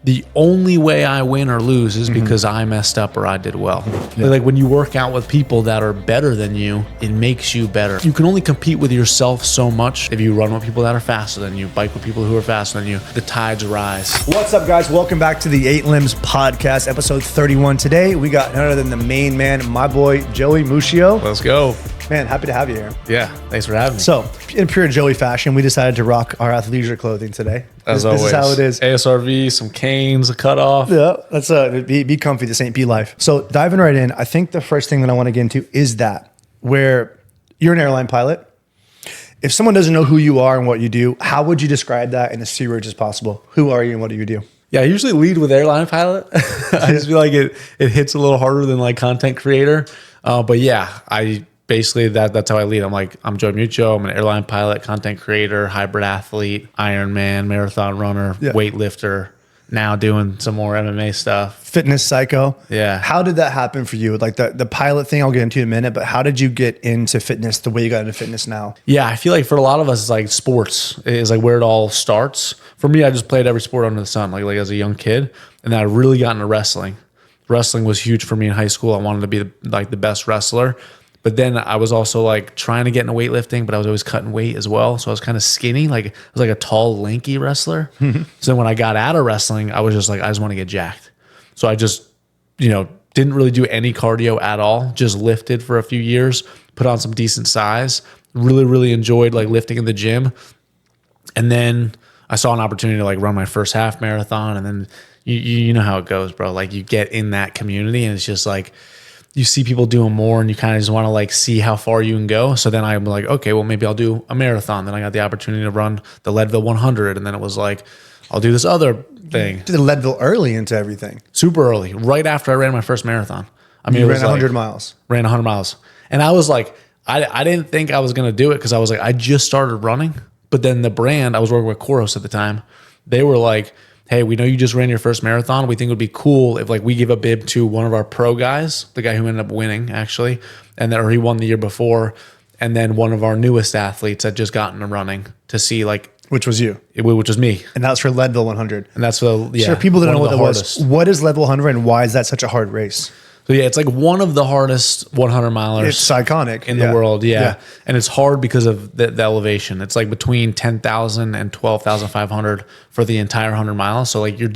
the only way I win or lose is because I messed up or I did well. Yeah. Like when you work out with people that are better than you, it makes you better. You can only compete with yourself so much. If you run with people that are faster than you, bike with people who are faster than you, the tides rise. What's up, guys? Welcome back to the 8 Limbs Podcast, episode 31. Today, we got none other than the main man, my boy, Joey Miuccio. Let's go. Man, happy to have you here. Yeah, thanks for having me. So, in pure Joey fashion, we decided to rock our athleisure clothing today. As always. This is how it is. ASRV, some canes, a cutoff. Yeah, that's be comfy. This ain't be life. So, diving right in, I think the first thing that I want to get into is that where you're an airline pilot. If someone doesn't know who you are and what you do, how would you describe that in as few words as possible? Who are you and what do you do? Yeah, I usually lead with airline pilot. I just feel like it hits a little harder than like content creator. But yeah, basically, that's how I lead. I'm Joey Miuccio. I'm an airline pilot, content creator, hybrid athlete, Ironman, marathon runner, weightlifter. Now doing some more MMA stuff. Fitness psycho. Yeah. How did that happen for you? Like the pilot thing, I'll get into in a minute, but how did you get into fitness the way you got into fitness now? Yeah, I feel like for a lot of us, it's like sports is like where it all starts. For me, I just played every sport under the sun, like as a young kid. And then I really got into wrestling. Wrestling was huge for me in high school. I wanted to be the best wrestler. But then I was also like trying to get into weightlifting, but I was always cutting weight as well. So I was kind of skinny. Like I was like a tall, lanky wrestler. So then when I got out of wrestling, I was just like, I just want to get jacked. So I just, didn't really do any cardio at all. Just lifted for a few years, put on some decent size. Really, really enjoyed like lifting in the gym. And then I saw an opportunity to like run my first half marathon. And then you know how it goes, bro. Like you get in that community and it's just like, you see people doing more and you kind of just want to like see how far you can go. So then I'm like, okay, well, maybe I'll do a marathon. Then I got the opportunity to run the Leadville 100. And then it was like, I'll do this other thing. You did the Leadville early into everything. Super early, right after I ran my first marathon. I mean, you it ran was 100 like, miles. Ran 100 miles. And I was like, I didn't think I was going to do it because I was like, I just started running. But then the brand, I was working with Koros at the time. They were like, hey, we know you just ran your first marathon. We think it would be cool if like we give a bib to one of our pro guys, the guy who ended up winning actually, or he won the year before, and then one of our newest athletes had just gotten to running to see like. Which was you. Which was me. And that's for Leadville 100. And that's for, Sure, people don't know what that was. What is Leadville 100 and why is that such a hard race? So yeah, it's like one of the hardest 100 milers. It's iconic in the world. Yeah. And it's hard because of the elevation. It's like between 10,000 and 12,500 for the entire 100 miles. So like you're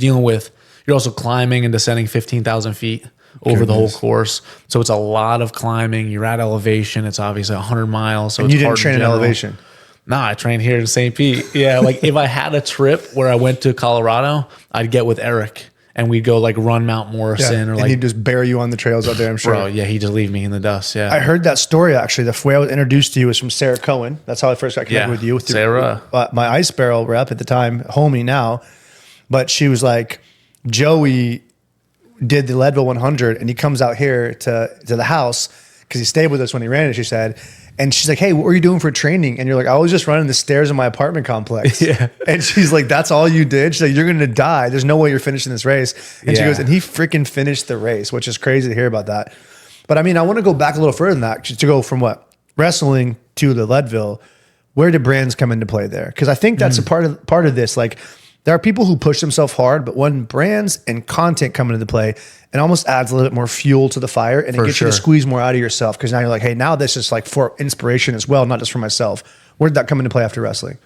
also climbing and descending 15,000 feet over the whole course. So it's a lot of climbing. You're at elevation. It's obviously 100 miles. So and it's you hard didn't train in elevation? Nah, I trained here in St. Pete. Yeah, like if I had a trip where I went to Colorado, I'd get with Eric. And we'd go like run Mount Morrison or like. And he'd just bury you on the trails out there, I'm sure. Bro, yeah, he'd just leave me in the dust. Yeah. I heard that story actually. The way I was introduced to you was from Sarah Cohen. That's how I first got connected with you. Sarah. My ice barrel rep at the time, homie now. But she was like, Joey did the Leadville 100 and he comes out here to the house because he stayed with us when he ran it, she said. And she's like, hey, what were you doing for training? And you're like, I was just running the stairs in my apartment complex. Yeah. And she's like, that's all you did? She's like, you're going to die. There's no way you're finishing this race. And she goes, and he freaking finished the race, which is crazy to hear about that. But I mean, I want to go back a little further than that to go from what? Wrestling to the Leadville. Where do brands come into play there? Because I think that's a part of this. Like, there are people who push themselves hard, but when brands and content come into play, it almost adds a little bit more fuel to the fire and it gets you to squeeze more out of yourself. Because now you're like, hey, now this is like for inspiration as well, not just for myself. Where did that come into play after wrestling?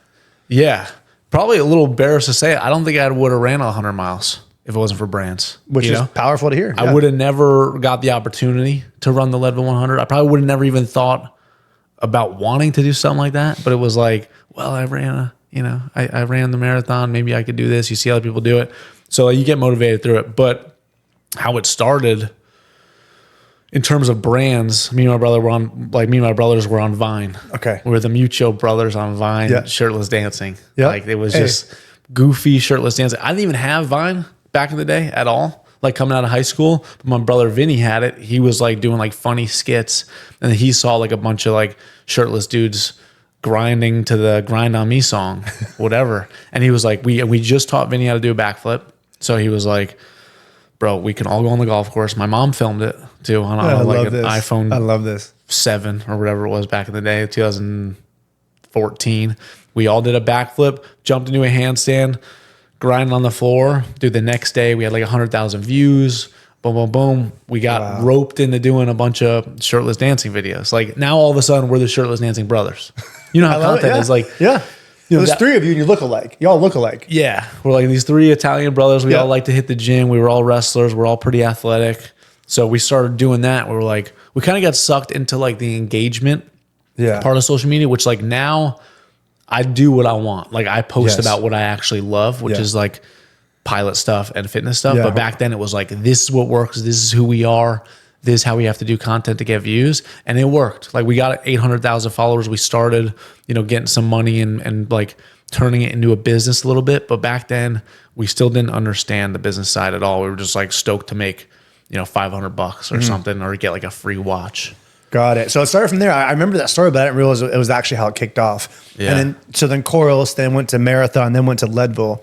Yeah, probably a little embarrassed to say it. I don't think I would have ran 100 miles if it wasn't for brands. Which is powerful to hear. I would have never got the opportunity to run the Leadville 100. I probably would have never even thought about wanting to do something like that. But it was like, well, I ran I ran the marathon. Maybe I could do this. You see other people do it. So you get motivated through it. But how it started in terms of brands, me and my brothers were on Vine. Okay. We were the Miuccio brothers on Vine, shirtless dancing. Yeah. Like it was just goofy shirtless dancing. I didn't even have Vine back in the day at all. Like coming out of high school, but my brother Vinny had it. He was like doing like funny skits, and he saw like a bunch of like shirtless dudes grinding to the Grind on Me song, whatever. And he was like, we just taught Vinny how to do a backflip. So he was like, bro, we can all go on the golf course. My mom filmed it too on like an iPhone. I love this 7 or whatever it was back in the day, 2014. We all did a backflip, jumped into a handstand, grinding on the floor. Dude, the next day we had like 100,000 views. Boom, boom, boom. We got roped into doing a bunch of shirtless dancing videos. Like now all of a sudden we're the shirtless dancing brothers. You know how content is like. Yeah. There's three of you and you look alike. You all look alike. Yeah. We're like these three Italian brothers. We all like to hit the gym. We were all wrestlers. We're all pretty athletic. So we started doing that. We were like, we kind of got sucked into like the engagement part of social media, which like now I do what I want. Like I post about what I actually love, which is like pilot stuff and fitness stuff. But back then it was like, this is what works. This is who we are. This is how we have to do content to get views. And it worked. Like we got 800,000 followers. We started, getting some money and like turning it into a business a little bit. But back then we still didn't understand the business side at all. We were just like stoked to make, $500 or something, or get like a free watch. Got it. So it started from there. I remember that story, but I didn't realize it was actually how it kicked off. Yeah. And then Corals, then went to Marathon, then went to Leadville,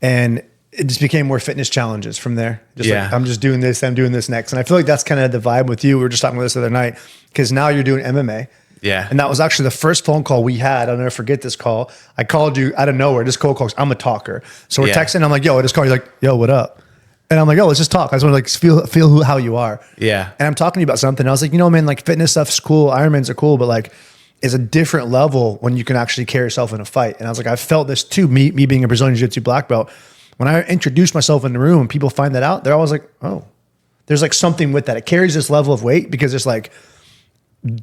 and it just became more fitness challenges from there. Just like, I'm just doing this, I'm doing this next. And I feel like that's kind of the vibe with you. We were just talking about this the other night, because now you're doing MMA. Yeah. And that was actually the first phone call we had. I'll never forget this call. I called you out of nowhere. This cold call, I'm a talker. So we're texting. I'm like, yo, I just called you. Like, yo, what up? And I'm like, oh, let's just talk. I just want to like feel how you are. Yeah. And I'm talking to you about something. I was like, man, like fitness stuff's cool. Ironmans are cool, but like it's a different level when you can actually carry yourself in a fight. And I was like, I felt this too. Me being a Brazilian Jiu-Jitsu black belt. When I introduce myself in the room and people find that out, they're always like, oh, there's like something with that. It carries this level of weight because there's like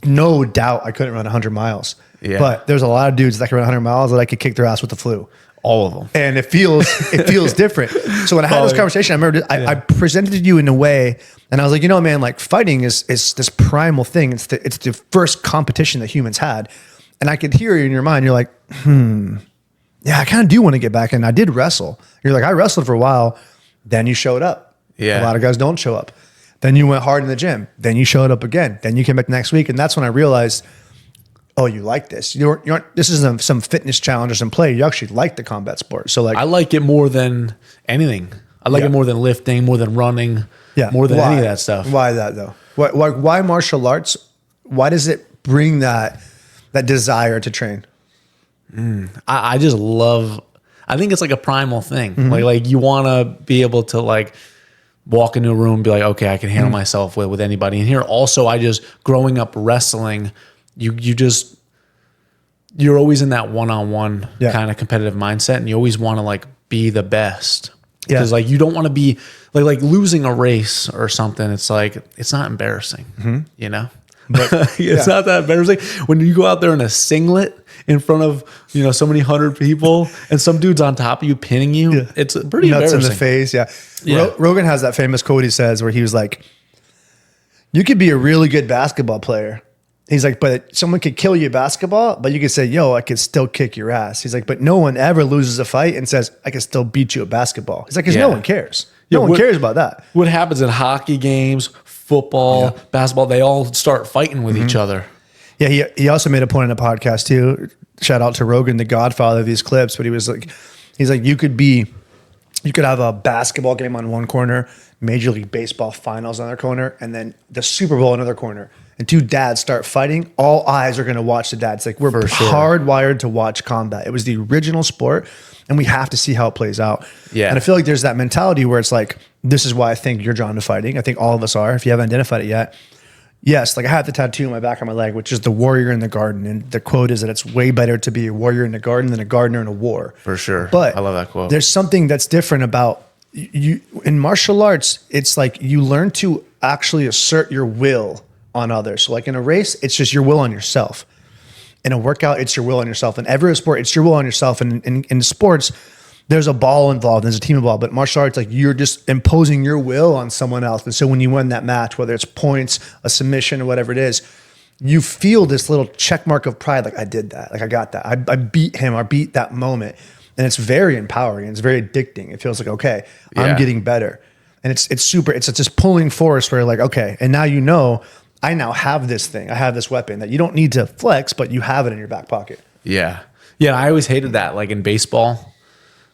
no doubt I couldn't run 100 miles. Yeah. But there's a lot of dudes that can run 100 miles that I could kick their ass with the flu. All of them. And it feels different. So when I had this conversation, I remember I presented you in a way, and I was like, man, like fighting is this primal thing. It's the first competition that humans had. And I could hear you in your mind. You're like, yeah, I kind of do want to get back. And I did wrestle. You're like, I wrestled for a while. Then you showed up. Yeah. A lot of guys don't show up. Then you went hard in the gym. Then you showed up again. Then you came back next week. And that's when I realized, oh, you like this. This isn't some fitness challenge or some play. You actually like the combat sport. So like, I like it more than anything. I like it more than lifting, more than running, more than any of that stuff. Why that though? Why martial arts? Why does it bring that desire to train? I just love, I think it's like a primal thing. Like you want to be able to like walk into a room and be like, okay, I can handle myself with anybody. And here also, growing up wrestling, you're always in that one-on-one kind of competitive mindset, and you always want to like be the best. Because like you don't want to be like losing a race or something. It's like, it's not embarrassing, but it's not that embarrassing when you go out there in a singlet in front of so many hundred people and some dude's on top of you pinning you. Yeah. It's pretty nuts embarrassing. In the face. Yeah. Rogan has that famous quote he says where he was like, you could be a really good basketball player. He's like, but someone could kill you at basketball, but you could say, yo, I could still kick your ass. He's like, but no one ever loses a fight and says, I could still beat you at basketball. He's like, because no one cares. No one cares about that. What happens in hockey games, football, basketball, they all start fighting with each other. Yeah, he also made a point in a podcast too. Shout out to Rogan, the godfather of these clips, but he's like, you could have a basketball game on one corner, Major League Baseball finals on the other corner, and then the Super Bowl on another corner. And two dads start fighting, all eyes are going to watch the dads. Like we're hardwired to watch combat. It was the original sport, and we have to see how it plays out. Yeah. And I feel like there's that mentality where it's like, this is why I think you're drawn to fighting. I think all of us are, if you haven't identified it yet. Yes, like I have the tattoo on my back of my leg, which is the warrior in the garden. And the quote is that it's way better to be a warrior in the garden than a gardener in a war. For sure. But I love that quote. There's something that's different about you in martial arts. It's like you learn to actually assert your will on others. So like in a race, it's just your will on yourself. In a workout, it's your will on yourself. In every sport, it's your will on yourself. And in sports, there's a ball involved, there's a team involved, but martial arts, like you're just imposing your will on someone else. And so when you win that match, whether it's points, a submission, or whatever it is, you feel this little check mark of pride. Like I did that, like I got that. I beat him, I beat that moment. And it's very empowering. It's very addicting. It feels like, okay, I'm getting better. And it's this pulling force where like, okay, and now I now have this thing. I have this weapon that you don't need to flex, but you have it in your back pocket. Yeah. Yeah. I always hated that. Like in baseball,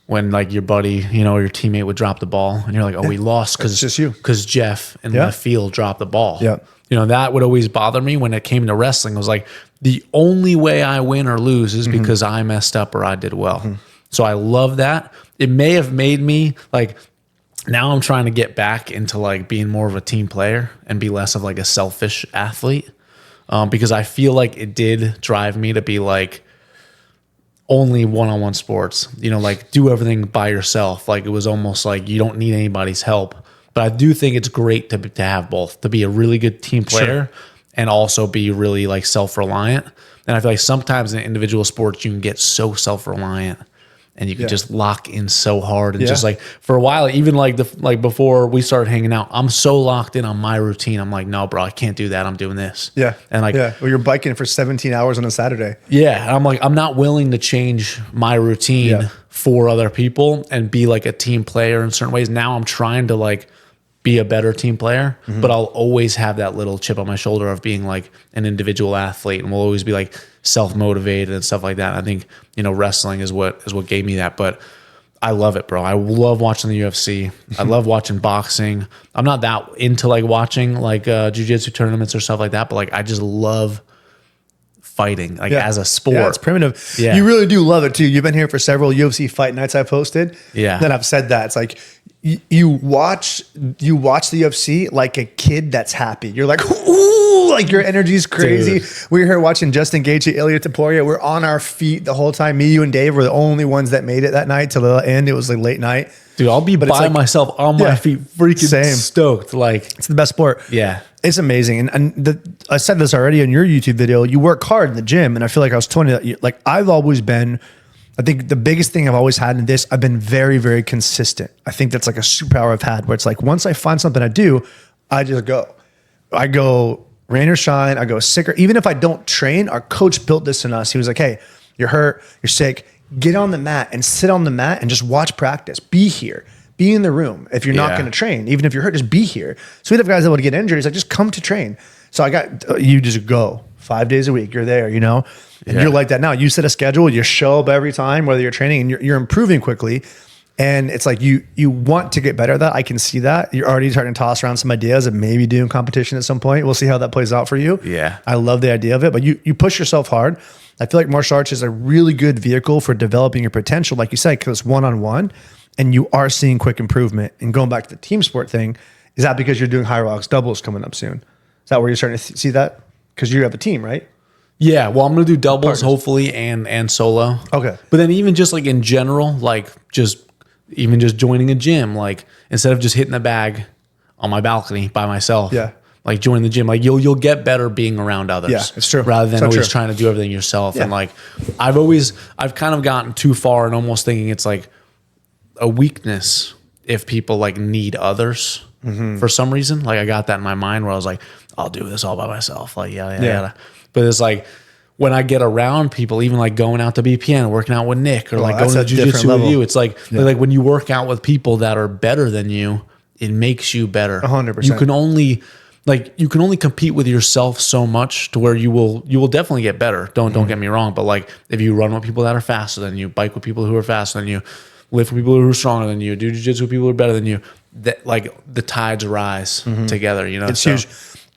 when like your buddy, or your teammate would drop the ball and you're like, oh, we lost because Jeff in the field dropped the ball. Yeah. That would always bother me when it came to wrestling. It was like the only way I win or lose is because I messed up or I did well. So I love that. it may have made me like, now I'm trying to get back into like being more of a team player and be less of like a selfish athlete. Because I feel like it did drive me to be like only one-on-one sports, you know, like do everything by yourself. Like it was almost like you don't need anybody's help. But I do think it's great to have both, to be a really good team player and also be really like self-reliant. And I feel like sometimes in individual sports, you can get so self-reliant and you can just lock in so hard. And just like for a while, even like before we started hanging out, I'm so locked in on my routine. I'm like, no, bro, I can't do that. I'm doing this. Yeah. And like, well, you're biking for 17 hours on a Saturday. Yeah. And I'm like, I'm not willing to change my routine for other people and be like a team player in certain ways. Now I'm trying to like be a better team player, but I'll always have that little chip on my shoulder of being like an individual athlete, and we'll always be like self-motivated and stuff like that. I think, you know, wrestling is what gave me that, but I love it, bro. I love watching the UFC. I love watching boxing. I'm not that into like watching like jiu-jitsu tournaments or stuff like that, but like I just love fighting like as a sport. Yeah, it's primitive. Yeah. You really do love it too. You've been here for several UFC fight nights I posted. Yeah. Then I've said that. It's like you watch the UFC like a kid that's happy. You're like, ooh, like your energy's crazy. Dude. We were here watching Justin Gaethje, Ilya Taporia. We're on our feet the whole time. Me, you, and Dave were the only ones that made it that night till the end. It was like late night. Dude, I'll be by myself on my feet, freaking stoked. Like it's the best sport. Yeah. It's amazing. And I said this already in your YouTube video, you work hard in the gym. And I feel like I was telling you that, like, I've always been, I think the biggest thing I've always had in this, I've been very, very consistent. I think that's like a superpower I've had, where it's like, once I find something I do, I just go. I go rain or shine. I go sick. Or even if I don't train, our coach built this in us. He was like, hey, you're hurt, you're sick, get on the mat and sit on the mat and just watch practice. Be here. Be in the room. If you're not going to train, even if you're hurt, just be here. So we have guys that would get injured. He's like, just come to train. So I got, you just go 5 days a week. You're there, you know, and you're like that now. You set a schedule, you show up every time, whether you're training, and you're improving quickly. And it's like, you want to get better at that. I can see that. You're already starting to toss around some ideas of maybe doing competition at some point. We'll see how that plays out for you. Yeah. I love the idea of it, but you push yourself hard. I feel like martial arts is a really good vehicle for developing your potential. Like you said, because it's one-on-one. And you are seeing quick improvement. And going back to the team sport thing, is that because you're doing HYROX doubles coming up soon? Is that where you're starting to see that? Because you have a team, right? Yeah. Well, I'm going to do doubles hopefully and solo. Okay. But then even just like in general, like just joining a gym, like instead of just hitting the bag on my balcony by myself. Yeah. Like join the gym, like you'll get better being around others. Yeah, it's true. Rather than always trying to do everything yourself. Yeah. And like I've kind of gotten too far and almost thinking it's like a weakness if people like need others for some reason. Like I got that in my mind where I was like, I'll do this all by myself. Like, yeah. But it's like when I get around people, even like going out to BPN, working out with Nick, or like going to jiu-jitsu with you, it's like, like when you work out with people that are better than you, it makes you better. 100%. You can only compete with yourself so much to where you will definitely get better. Don't get me wrong. But like if you run with people that are faster than you, bike with people who are faster than you, lift with people who are stronger than you, do jiu-jitsu with people who are better than you, that like the tides rise together, you know? It's huge.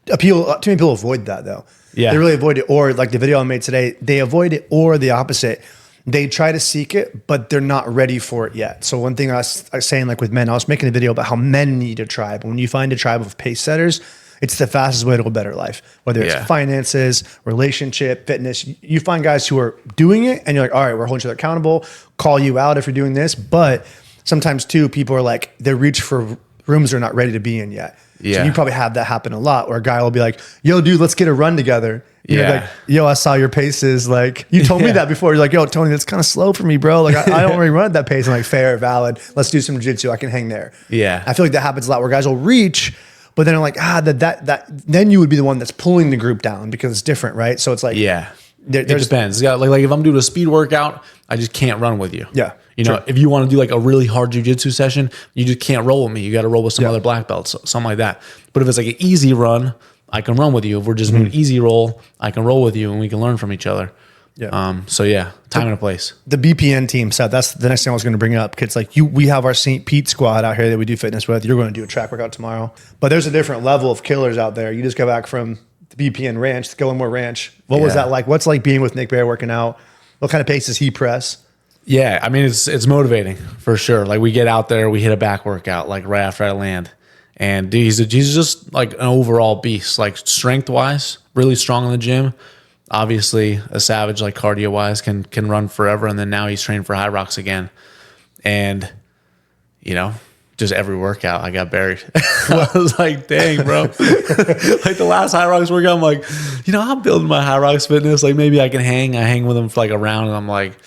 Too many people avoid that though. Yeah. They really avoid it. Or like the video I made today, they avoid it, or the opposite. They try to seek it, but they're not ready for it yet. So one thing I was saying, like with men, I was making a video about how men need a tribe. When you find a tribe of pace setters, it's the fastest way to a better life, whether it's finances, relationship, fitness. You find guys who are doing it and you're like, all right, we're holding each other accountable, call you out if you're doing this. But sometimes too, people are like, they reach for rooms they're not ready to be in yet. Yeah. So you probably have that happen a lot, where a guy will be like, yo, dude, let's get a run together. You're like, yo, I saw your paces. Like you told me that before. You're like, yo, Tony, that's kind of slow for me, bro. Like I don't really run at that pace. I'm like, fair, valid. Let's do some jiu-jitsu. I can hang there. Yeah. I feel like that happens a lot where guys will reach, but then I'm like, then you would be the one that's pulling the group down because it's different, right? So it's like, it depends. Yeah, like if I'm doing a speed workout, I just can't run with you. Yeah, you know, if you want to do like a really hard jiu-jitsu session, you just can't roll with me. You got to roll with some other black belts, something like that. But if it's like an easy run, I can run with you. If we're just doing an easy roll, I can roll with you, and we can learn from each other. Yeah. So yeah, time and a place. The BPN team, so that's the next thing I was going to bring up. It's like we have our St. Pete squad out here that we do fitness with. You're going to do a track workout tomorrow, but there's a different level of killers out there. You just got back from the BPN ranch, the Gilmore Ranch. What was that like? What's like being with Nick Bear working out? What kind of pace does he press? Yeah, I mean it's motivating for sure. Like we get out there, we hit a back workout like right after I land, and dude, he's just like an overall beast. Like strength wise, really strong in the gym. Obviously, a savage like cardio wise can run forever, and then now he's training for HYROX again, and you know, just every workout I got buried. I was like, dang, bro. Like the last HYROX workout, I'm like, you know, I'm building my HYROX fitness. Like maybe I can hang. I hang with him for like a round, and I'm like,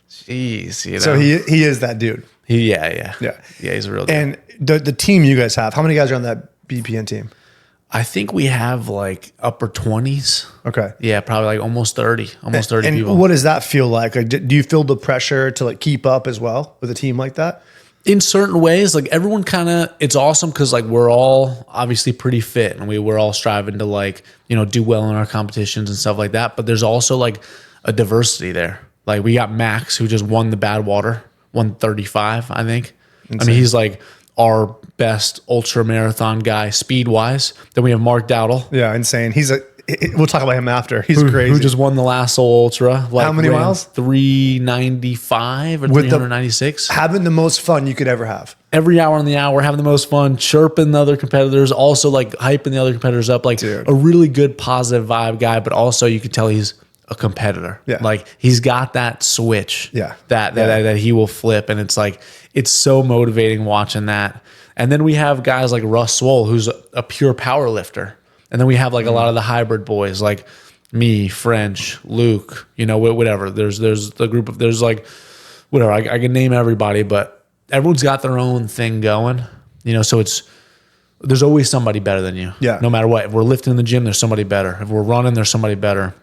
jeez, you know. So he is that dude. Yeah, he's a real dude. And the team you guys have, how many guys are on that BPN team? I think we have like upper 20s. Okay. Yeah, probably like almost 30 and people. What does that feel like? Like, do you feel the pressure to like keep up as well with a team like that? In certain ways, like everyone kind of, it's awesome because like we're all obviously pretty fit and we're all striving to like, you know, do well in our competitions and stuff like that. But there's also like a diversity there. Like we got Max who just won the Badwater, 135, I think. Insane. I mean, he's like our best ultra marathon guy speed wise. Then we have Mark Dowdle. Yeah, insane. We'll talk about him after. He's crazy. Who just won the last Seoul Ultra. Like how many miles? 395 or 396. Having the most fun you could ever have. Every hour on the hour, having the most fun, chirping the other competitors, also like hyping the other competitors up. Like a really good positive vibe guy, but also you could tell he's a competitor. Yeah. Like he's got that switch that he will flip. And it's like, it's so motivating watching that. And then we have guys like Russ Swole, who's a pure power lifter. And then we have like a lot of the hybrid boys, like me, French, Luke, you know, whatever. There's the group of, there's like, whatever. I can name everybody, but everyone's got their own thing going, you know, so there's always somebody better than you. Yeah. No matter what. If we're lifting in the gym, there's somebody better. If we're running, there's somebody better.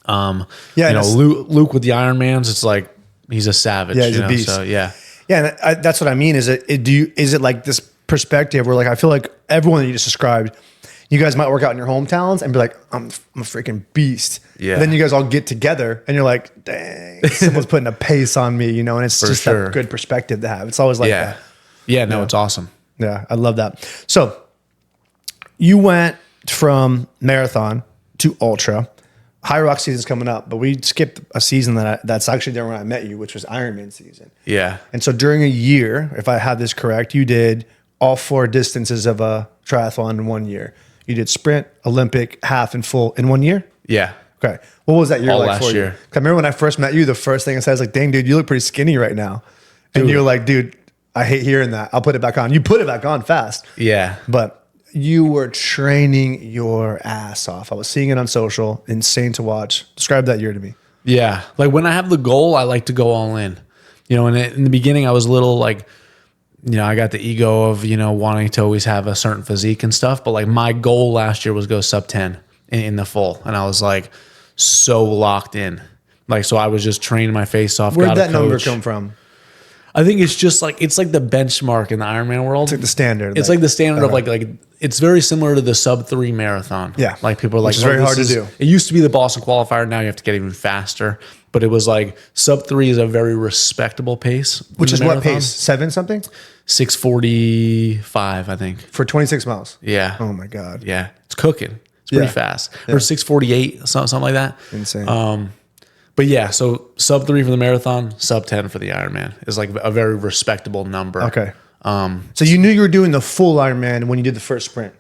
You know, Luke with the Ironmans, it's like, he's a savage. Yeah, he's a beast. So, yeah. Yeah, and that's what I mean. Is it like this perspective where like I feel like everyone that you just described, you guys might work out in your hometowns and be like, I'm a freaking beast. Yeah. And then you guys all get together and you're like, dang, someone's putting a pace on me, you know, and it's just a good perspective to have. It's always like that. Yeah, no, it's awesome. Yeah, I love that. So you went from marathon to ultra. HYROX season's coming up, but we skipped a season that's actually there when I met you, which was Ironman season. Yeah. And so during a year, if I have this correct, you did all 4 distances of a triathlon in 1 year. You did sprint, Olympic, half, and full in 1 year? Yeah. Okay. What was that year all like last for you? year. 'Cause I remember when I first met you, the first thing I said was like, dang, dude, you look pretty skinny right now. And you're like, dude, I hate hearing that. I'll put it back on. You put it back on fast. Yeah. But you were training your ass off. I was seeing it on social. Insane to watch. Describe that year to me. Yeah. Like when I have the goal, I like to go all in. You know, and in the beginning, I was a little like, you know, I got the ego of, you know, wanting to always have a certain physique and stuff. But like my goal last year was go sub 10 in the full. And I was like so locked in. Like, so I was just training my face off. Where'd that number come from? I think it's just like, it's like the benchmark in the Ironman world. It's like the standard. It's like the standard of like it's very similar to the sub 3 marathon. Yeah. Like people are like, which is very hard to do. It used to be the Boston qualifier. Now you have to get even faster. But it was like sub 3 is a very respectable pace. Which is what pace? 7 something? 6:45, I think. For 26 miles? Yeah. Oh my God. Yeah. It's cooking. It's pretty fast. Or 6:48, something like that. Insane. But yeah, so sub 3 for the marathon, sub 10 for the Ironman is like a very respectable number. Okay. So you knew you were doing the full Ironman when you did the first sprint?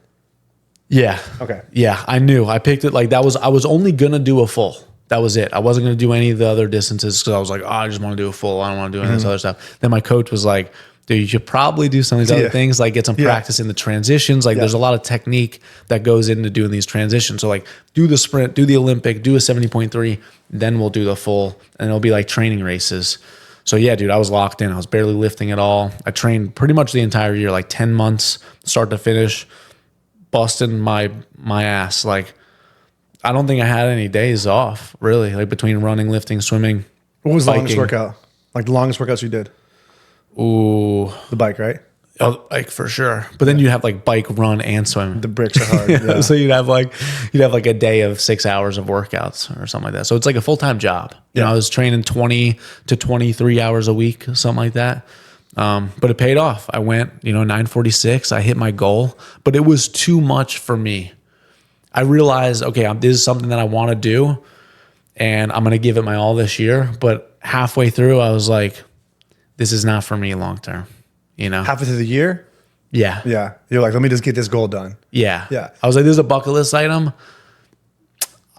Yeah. Okay. Yeah, I knew. I picked it like I was only going to do a full. That was it. I wasn't going to do any of the other distances because I was like, oh, I just want to do a full. I don't want to do any of this other stuff. Then my coach was like, dude, you should probably do some of these other things, like get some practice in the transitions. Like there's a lot of technique that goes into doing these transitions. So like do the sprint, do the Olympic, do a 70.3, then we'll do the full, and it'll be like training races. So yeah, dude, I was locked in. I was barely lifting at all. I trained pretty much the entire year, like 10 months, start to finish, busting my ass. Like I don't think I had any days off really, like between running, lifting, swimming. What was the longest workout? Like the longest workouts you did? Ooh, the bike, right? Oh, like for sure. But then you have like bike, run, and swim. The bricks are hard. Yeah. So you'd have like a day of 6 hours of workouts or something like that. So it's like a full-time job. You know, I was training 20 to 23 hours a week, something like that. But it paid off. I went, 9:46. I hit my goal, but it was too much for me. I realized, okay, this is something that I want to do. and I'm going to give it my all this year. But halfway through, I was like, this is not for me long term, you know? Halfway through the year? Yeah. Yeah. You're like, let me just get this goal done. Yeah. Yeah. I was like, this is a bucket list item.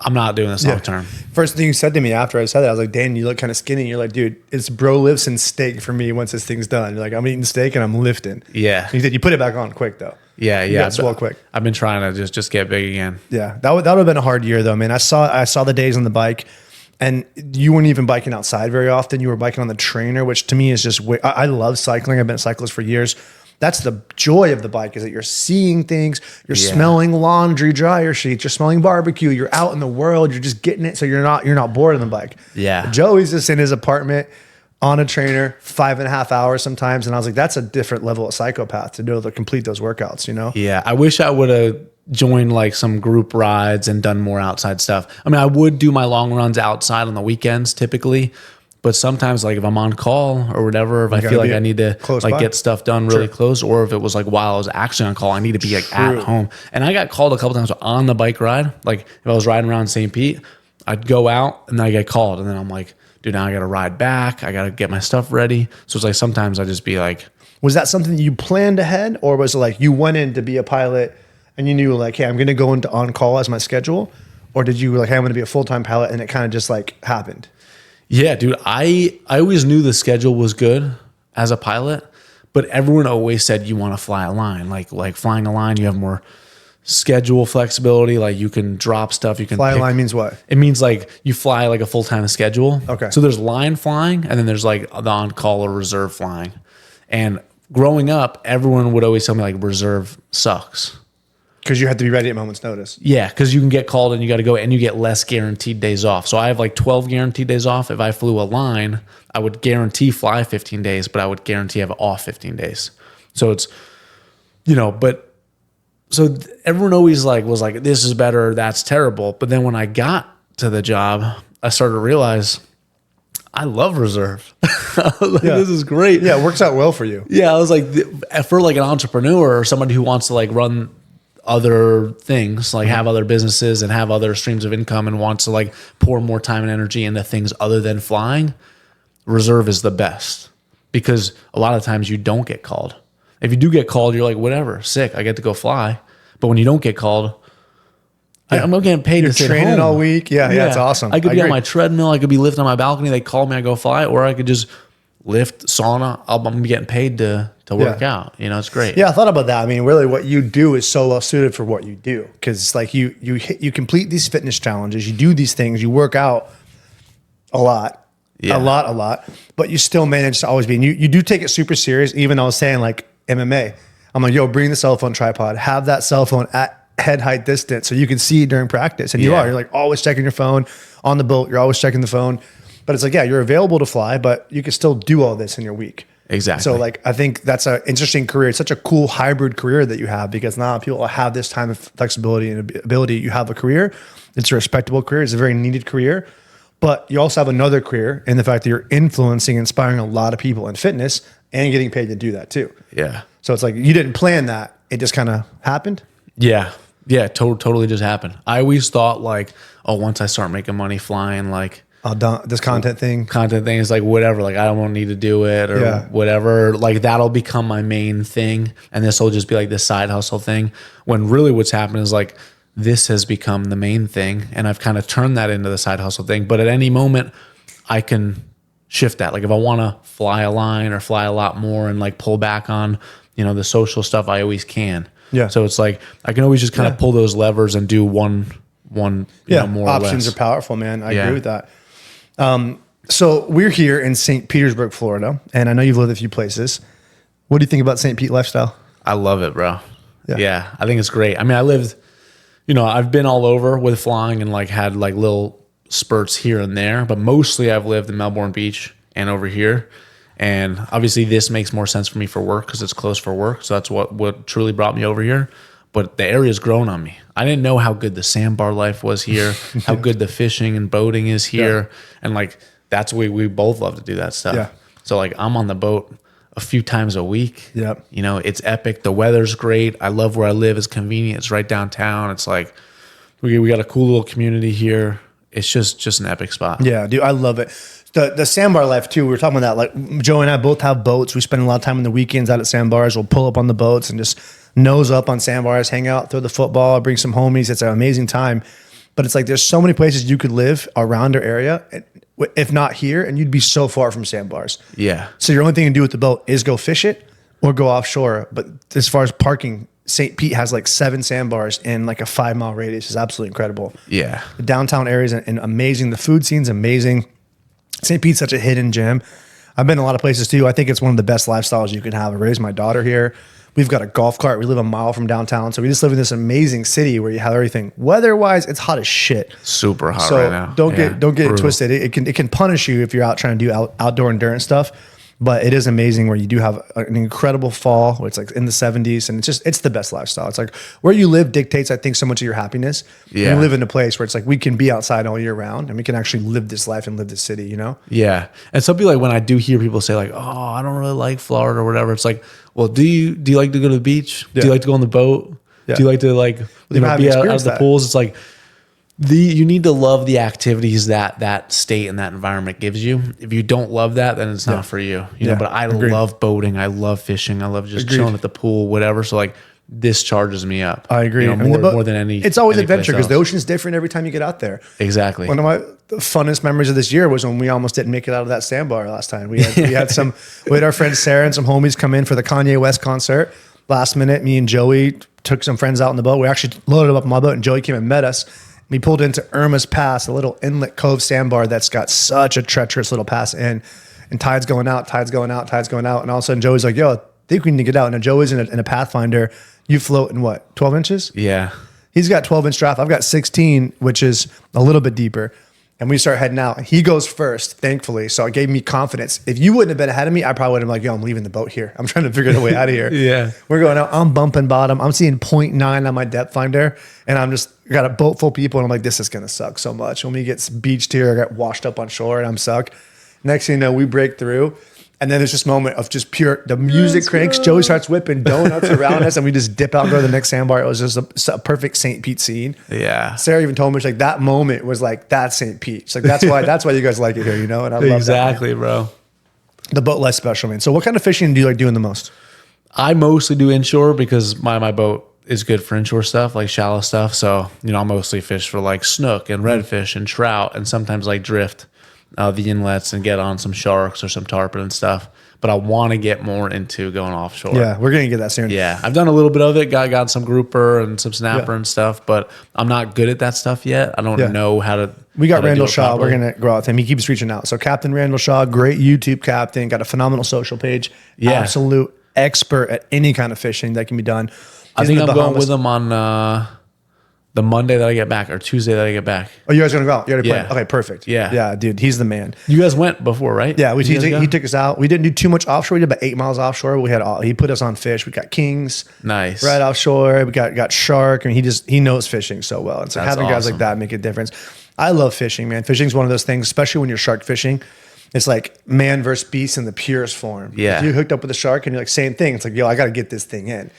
I'm not doing this long term. First thing you said to me after I said that, I was like, Dan, you look kind of skinny. You're like, dude, it's bro lifts and steak for me once this thing's done. You're like, I'm eating steak and I'm lifting. Yeah. You put it back on quick though. Yeah. You got swell quick. I've been trying to just get big again. Yeah. That would have been a hard year though, man. I saw the days on the bike and you weren't even biking outside very often. You were biking on the trainer, which to me is just, I love cycling. I've been a cyclist for years. That's the joy of the bike, is that you're seeing things, you're smelling laundry dryer sheets, you're smelling barbecue, you're out in the world, you're just getting it. So you're not bored on the bike. Yeah. Joey's just in his apartment on a trainer, 5.5 hours sometimes. And I was like, that's a different level of psychopath to be able to complete those workouts, you know? Yeah. I wish I would have joined like some group rides and done more outside stuff. I mean, I would do my long runs outside on the weekends typically, but sometimes like if I'm on call or whatever, if I feel like I need to like get stuff done really close, or if it was like while I was actually on call, I need to be like at home. And I got called a couple times on the bike ride. Like if I was riding around St. Pete, I'd go out and then I get called and then I'm like, dude, now I got to ride back. I got to get my stuff ready. So it's like, sometimes I just be like, was that something you planned ahead, or was it like you went in to be a pilot and you knew like, hey, I'm going to go into on call as my schedule? Or did you like, hey, I'm going to be a full-time pilot, and it kind of just like happened? Yeah, dude, I always knew the schedule was good as a pilot, but everyone always said you want to fly a line. Like flying a line, you have more schedule flexibility. Like you can drop stuff. You can fly a line means what? It means like you fly like a full-time schedule. Okay. So there's line flying, and then there's like the on-call or reserve flying. And growing up, everyone would always tell me like reserve sucks. Because you have to be ready at moment's notice. Yeah, because you can get called and you got to go, and you get less guaranteed days off. So I have like 12 guaranteed days off. If I flew a line, I would guarantee fly 15 days, but I would guarantee have off 15 days. So it's, you know, but so everyone always like was like, this is better, that's terrible. But then when I got to the job, I started to realize I love reserve. Like, this is great. Yeah, it works out well for you. Yeah, I was like, for like an entrepreneur or somebody who wants to like run other things, like have other businesses and have other streams of income and wants to like pour more time and energy into things other than flying, reserve is the best, because a lot of times you don't get called. If you do get called, you're like, whatever, sick, I get to go fly. But when you don't get called, I'm not getting paid to sit home. You're training all week. Yeah, it's awesome. I could be on my treadmill, I could be lifting on my balcony, they call me, I go fly, or I could just lift, sauna. I'm getting paid to work out. You know, it's great. Yeah, I thought about that. I mean, really what you do is so well suited for what you do, because like you complete these fitness challenges, you do these things, you work out a lot, a lot, but you still manage to always be, and you do take it super serious. Even I was saying like MMA, I'm like, yo, bring the cell phone tripod, have that cell phone at head height distance so you can see during practice. And you're like always checking your phone on the boat. You're always checking the phone, but it's like, yeah, you're available to fly, but you can still do all this in your week. Exactly. So like, I think that's an interesting career. It's such a cool hybrid career that you have, because now people have this time of flexibility and ability. You have a career. It's a respectable career. It's a very needed career, but you also have another career in the fact that you're influencing, inspiring a lot of people in fitness and getting paid to do that too. Yeah. So it's like, you didn't plan that. It just kind of happened. Yeah. Yeah. Totally just happened. I always thought like, oh, once I start making money flying, like, this content thing is like whatever, like I don't need to do it or whatever, like that'll become my main thing, and this will just be like this side hustle thing, when really what's happened is like this has become the main thing, and I've kind of turned that into the side hustle thing. But at any moment I can shift that. Like if I want to fly a line or fly a lot more and like pull back on, you know, the social stuff, I always can. Yeah. So it's like I can always just kind of pull those levers and do one you know, more options or less. are powerful, man. I agree with that. So we're here in St. Petersburg, Florida, and I know you've lived a few places. What do you think about St. Pete lifestyle? I love it, bro. Yeah, I think it's great. I mean, I lived, you know, I've been all over with flying and like had like little spurts here and there, but mostly I've lived in Melbourne Beach and over here. And obviously this makes more sense for me for work because it's close for work. So that's what truly brought me over here. But the area's grown on me. I didn't know how good the sandbar life was here, how good the fishing and boating is here. And like, that's why we both love to do that stuff. Yeah. So like I'm on the boat a few times a week. Yep. You know, it's epic. The weather's great. I love where I live. It's convenient. It's right downtown. It's like, we got a cool little community here. it's just an epic spot. Yeah, dude, I love it. The sandbar life too. We were talking about that. Like Joe and I both have boats. We spend a lot of time in the weekends out at sandbars. We'll pull up on the boats and just nose up on sandbars, hang out, throw the football, bring some homies. It's an amazing time. But it's like there's so many places you could live around our area, if not here, and you'd be so far from sandbars. Yeah. So your only thing to do with the boat is go fish it or go offshore. But as far as parking, St. Pete has like 7 sandbars in like a 5-mile radius. It's absolutely incredible. Yeah. The downtown area is amazing. The food scene's amazing. St. Pete's such a hidden gem. I've been a lot of places too. I think it's one of the best lifestyles you can have. I raised my daughter here. We've got a golf cart. We live a mile from downtown. So we just live in this amazing city where you have everything. Weather-wise, it's hot as shit. Super hot so right now. Don't get it twisted. It can punish you if you're out trying to do outdoor endurance stuff. But it is amazing where you do have an incredible fall where it's like in the 70s, and it's the best lifestyle. It's like where you live dictates, I think, so much of your happiness. Yeah. And you live in a place where it's like we can be outside all year round and we can actually live this life and live this city, you know? Yeah. And some people, like when I do hear people say like, oh, I don't really like Florida or whatever, it's like, well, do you like to go to the beach? Yeah. Do you like to go on the boat? Yeah. Do you like to like be out of the pools? It's like you need to love the activities that state and that environment gives you. If you don't love that, then it's not for you. You know, but I love boating. I love fishing. I love just chilling at the pool, whatever. So like this charges me up. I agree. You know, more than any. It's always adventure because the ocean's different every time you get out there. Exactly. One of my funnest memories of this year was when we almost didn't make it out of that sandbar last time. We had our friend Sarah and some homies come in for the Kanye West concert. Last minute, me and Joey took some friends out on the boat. We actually loaded up on my boat, and Joey came and met us. We pulled into Irma's Pass, a little inlet cove sandbar that's got such a treacherous little pass in, and tide's going out. And all of a sudden Joey's like, yo, I think we need to get out. Now Joey's in a Pathfinder. You float in what, 12 inches? Yeah. He's got 12-inch draft. I've got 16, which is a little bit deeper. And we start heading out. He goes first, thankfully. So it gave me confidence. If you wouldn't have been ahead of me, I probably would have been like, yo, I'm leaving the boat here. I'm trying to figure the way out of here. Yeah. We're going out. I'm bumping bottom. I'm seeing 0.9 on my depth finder. And I'm just got a boat full of people. And I'm like, this is going to suck so much. When we get beached here, I got washed up on shore and I'm stuck. Next thing you know, we break through. And then there's this moment of just the music cranks. Joey starts whipping donuts around us, and we just dip out and go to the next sandbar. It was just a perfect St. Pete scene. Yeah. Sarah even told me, she's like, that moment was like, that's St. Pete. She's like, that's why you guys like it here, you know? And I love exactly, that, bro. The boat life's special, man. So what kind of fishing do you like doing the most? I mostly do inshore because my boat is good for inshore stuff, like shallow stuff. So, you know, I mostly fish for like snook and redfish and trout and sometimes like drift the inlets and get on some sharks or some tarpon and stuff. But I want to get more into going offshore. Yeah, we're going to get that soon. Yeah, I've done a little bit of it. Got some grouper and some snapper and stuff, but I'm not good at that stuff yet. I don't know how to. We got Randall Shaw. We're going to grow out with him. He keeps reaching out. So Captain Randall Shaw, great YouTube captain, got a phenomenal social page. Yeah. Absolute expert at any kind of fishing that can be done. I think I'm going with him on the Monday that I get back or Tuesday that I get back. Oh, you guys are going to go out? You already planned? Okay, perfect. Yeah. Yeah, dude, he's the man. You guys went before, right? Yeah, he took us out. We didn't do too much offshore. We did about 8 miles offshore. He put us on fish. We got kings. Nice. Right offshore. We got shark. I mean, he knows fishing so well. And so having guys like that make a difference. I love fishing, man. Fishing is one of those things, especially when you're shark fishing. It's like man versus beast in the purest form. Yeah. If you hooked up with a shark and you're like, same thing. It's like, yo, I got to get this thing in.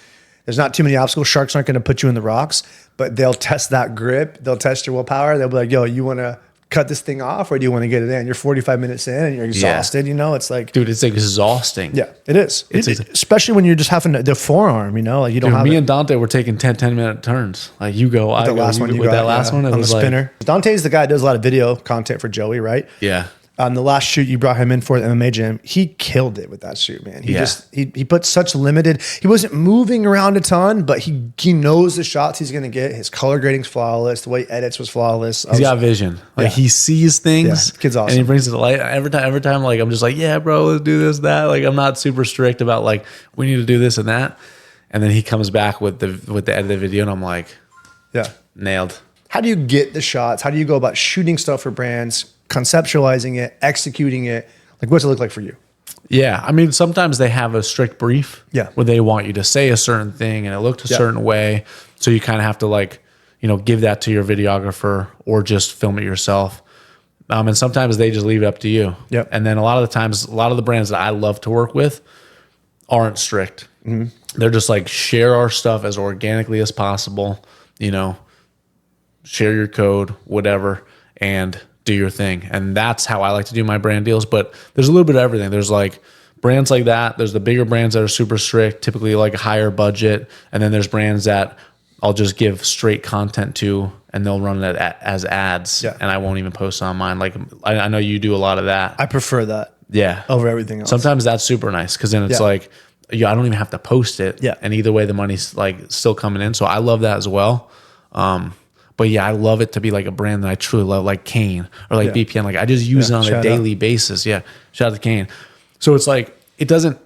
There's not too many obstacles. Sharks aren't going to put you in the rocks, but they'll test that grip. They'll test your willpower. They'll be like, yo, you want to cut this thing off or do you want to get it in? You're 45 minutes in and you're exhausted, you know? It's like... Dude, it's exhausting. Yeah, it is. Especially when you're just having the forearm, you know? Like you don't have me and Dante were taking 10-minute turns. Like you go, I go. Last one, with that last one, it on was the spinner. Dante's the guy that does a lot of video content for Joey, right? Yeah. On the last shoot you brought him in for the MMA gym, he killed it with that shoot, man. He put such limited, he wasn't moving around a ton, but he knows the shots he's going to get. His color grading's flawless. The way he edits was flawless. He's got vision. Like he sees things. Yeah, kid's awesome. And he brings it to light. Every time, like I'm just like, yeah, bro, let's do this, that. Like I'm not super strict about like, we need to do this and that. And then he comes back with the edited video and I'm like, yeah, nailed. How do you get the shots? How do you go about shooting stuff for brands? Conceptualizing it, executing it, like what's it look like for you? Yeah, I mean, sometimes they have a strict brief where they want you to say a certain thing and it looked a certain way. So you kind of have to like, you know, give that to your videographer or just film it yourself. And sometimes they just leave it up to you. Yep. And then a lot of the times, a lot of the brands that I love to work with aren't strict. Mm-hmm. They're just like, share our stuff as organically as possible, you know, share your code, whatever. and do your thing. And that's how I like to do my brand deals. But there's a little bit of everything. There's like brands like that. There's the bigger brands that are super strict, typically like a higher budget. And then there's brands that I'll just give straight content to, and they'll run it as ads. Yeah. And I won't even post on mine. Like I know you do a lot of that. I prefer that. Yeah. Over everything else. Sometimes that's super nice because then it's like, I don't even have to post it. Yeah. And either way, the money's like still coming in. So I love that as well. But yeah, I love it to be like a brand that I truly love, like Kane or like BPN. Like I just use it on a daily basis. Yeah. Shout out to Kane. So it's like, it doesn't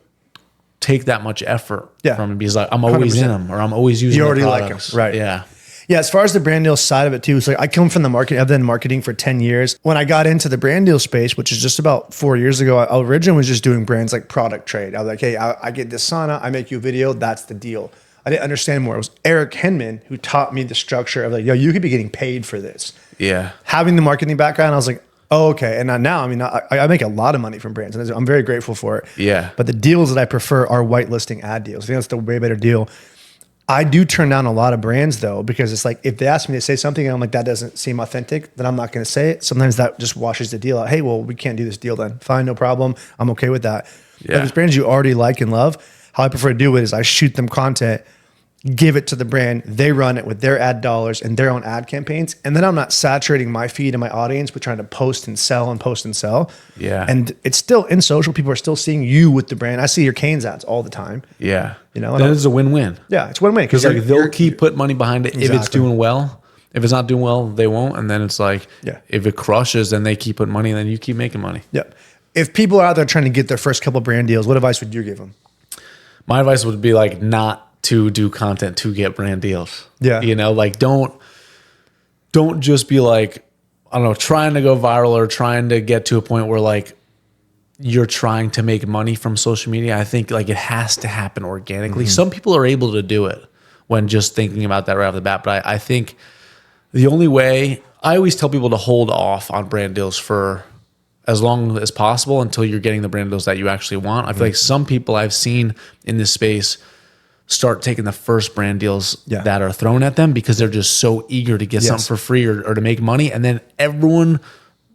take that much effort from it because like I'm always 100%. In them or I'm always using you already the like them. Right. Yeah. Yeah, as far as the brand deal side of it too, it's like I come from the market. I've been in marketing for 10 years. When I got into the brand deal space, which is just about 4 years ago, I originally was just doing brands like product trade. I was like, hey, I get this sauna, I make you a video, that's the deal. I didn't understand more. It was Eric Henman who taught me the structure of like, yo, you could be getting paid for this. Yeah. Having the marketing background, I was like, oh, okay. And now, I mean, I make a lot of money from brands and I'm very grateful for it. Yeah. But the deals that I prefer are whitelisting ad deals. I think that's the way better deal. I do turn down a lot of brands though, because it's like, if they ask me to say something and I'm like, that doesn't seem authentic, then I'm not going to say it. Sometimes that just washes the deal out. Hey, well, we can't do this deal then. Fine, no problem. I'm okay with that. Yeah. But if it's brands you already like and love, how I prefer to do it is I shoot them content, give it to the brand, they run it with their ad dollars and their own ad campaigns. And then I'm not saturating my feed and my audience with trying to post and sell and post and sell. Yeah. And it's still in social. People are still seeing you with the brand. I see your Canes ads all the time. Yeah. You know, that is a win-win. Yeah, it's win-win. Because like they'll keep putting money behind it if it's Exactly. doing well. If it's not doing well, they won't. And then it's like, if it crushes, then they keep putting money and then you keep making money. Yeah. If people are out there trying to get their first couple brand deals, what advice would you give them? My advice would be like not to do content to get brand deals. Yeah. You know, like don't just be like, I don't know, trying to go viral or trying to get to a point where like you're trying to make money from social media. I think like it has to happen organically. Mm-hmm. Some people are able to do it when just thinking about that right off the bat. But I think the only way, I always tell people to hold off on brand deals for as long as possible until you're getting the brand deals that you actually want. I feel like some people I've seen in this space start taking the first brand deals that are thrown at them because they're just so eager to get something for free or to make money. And then everyone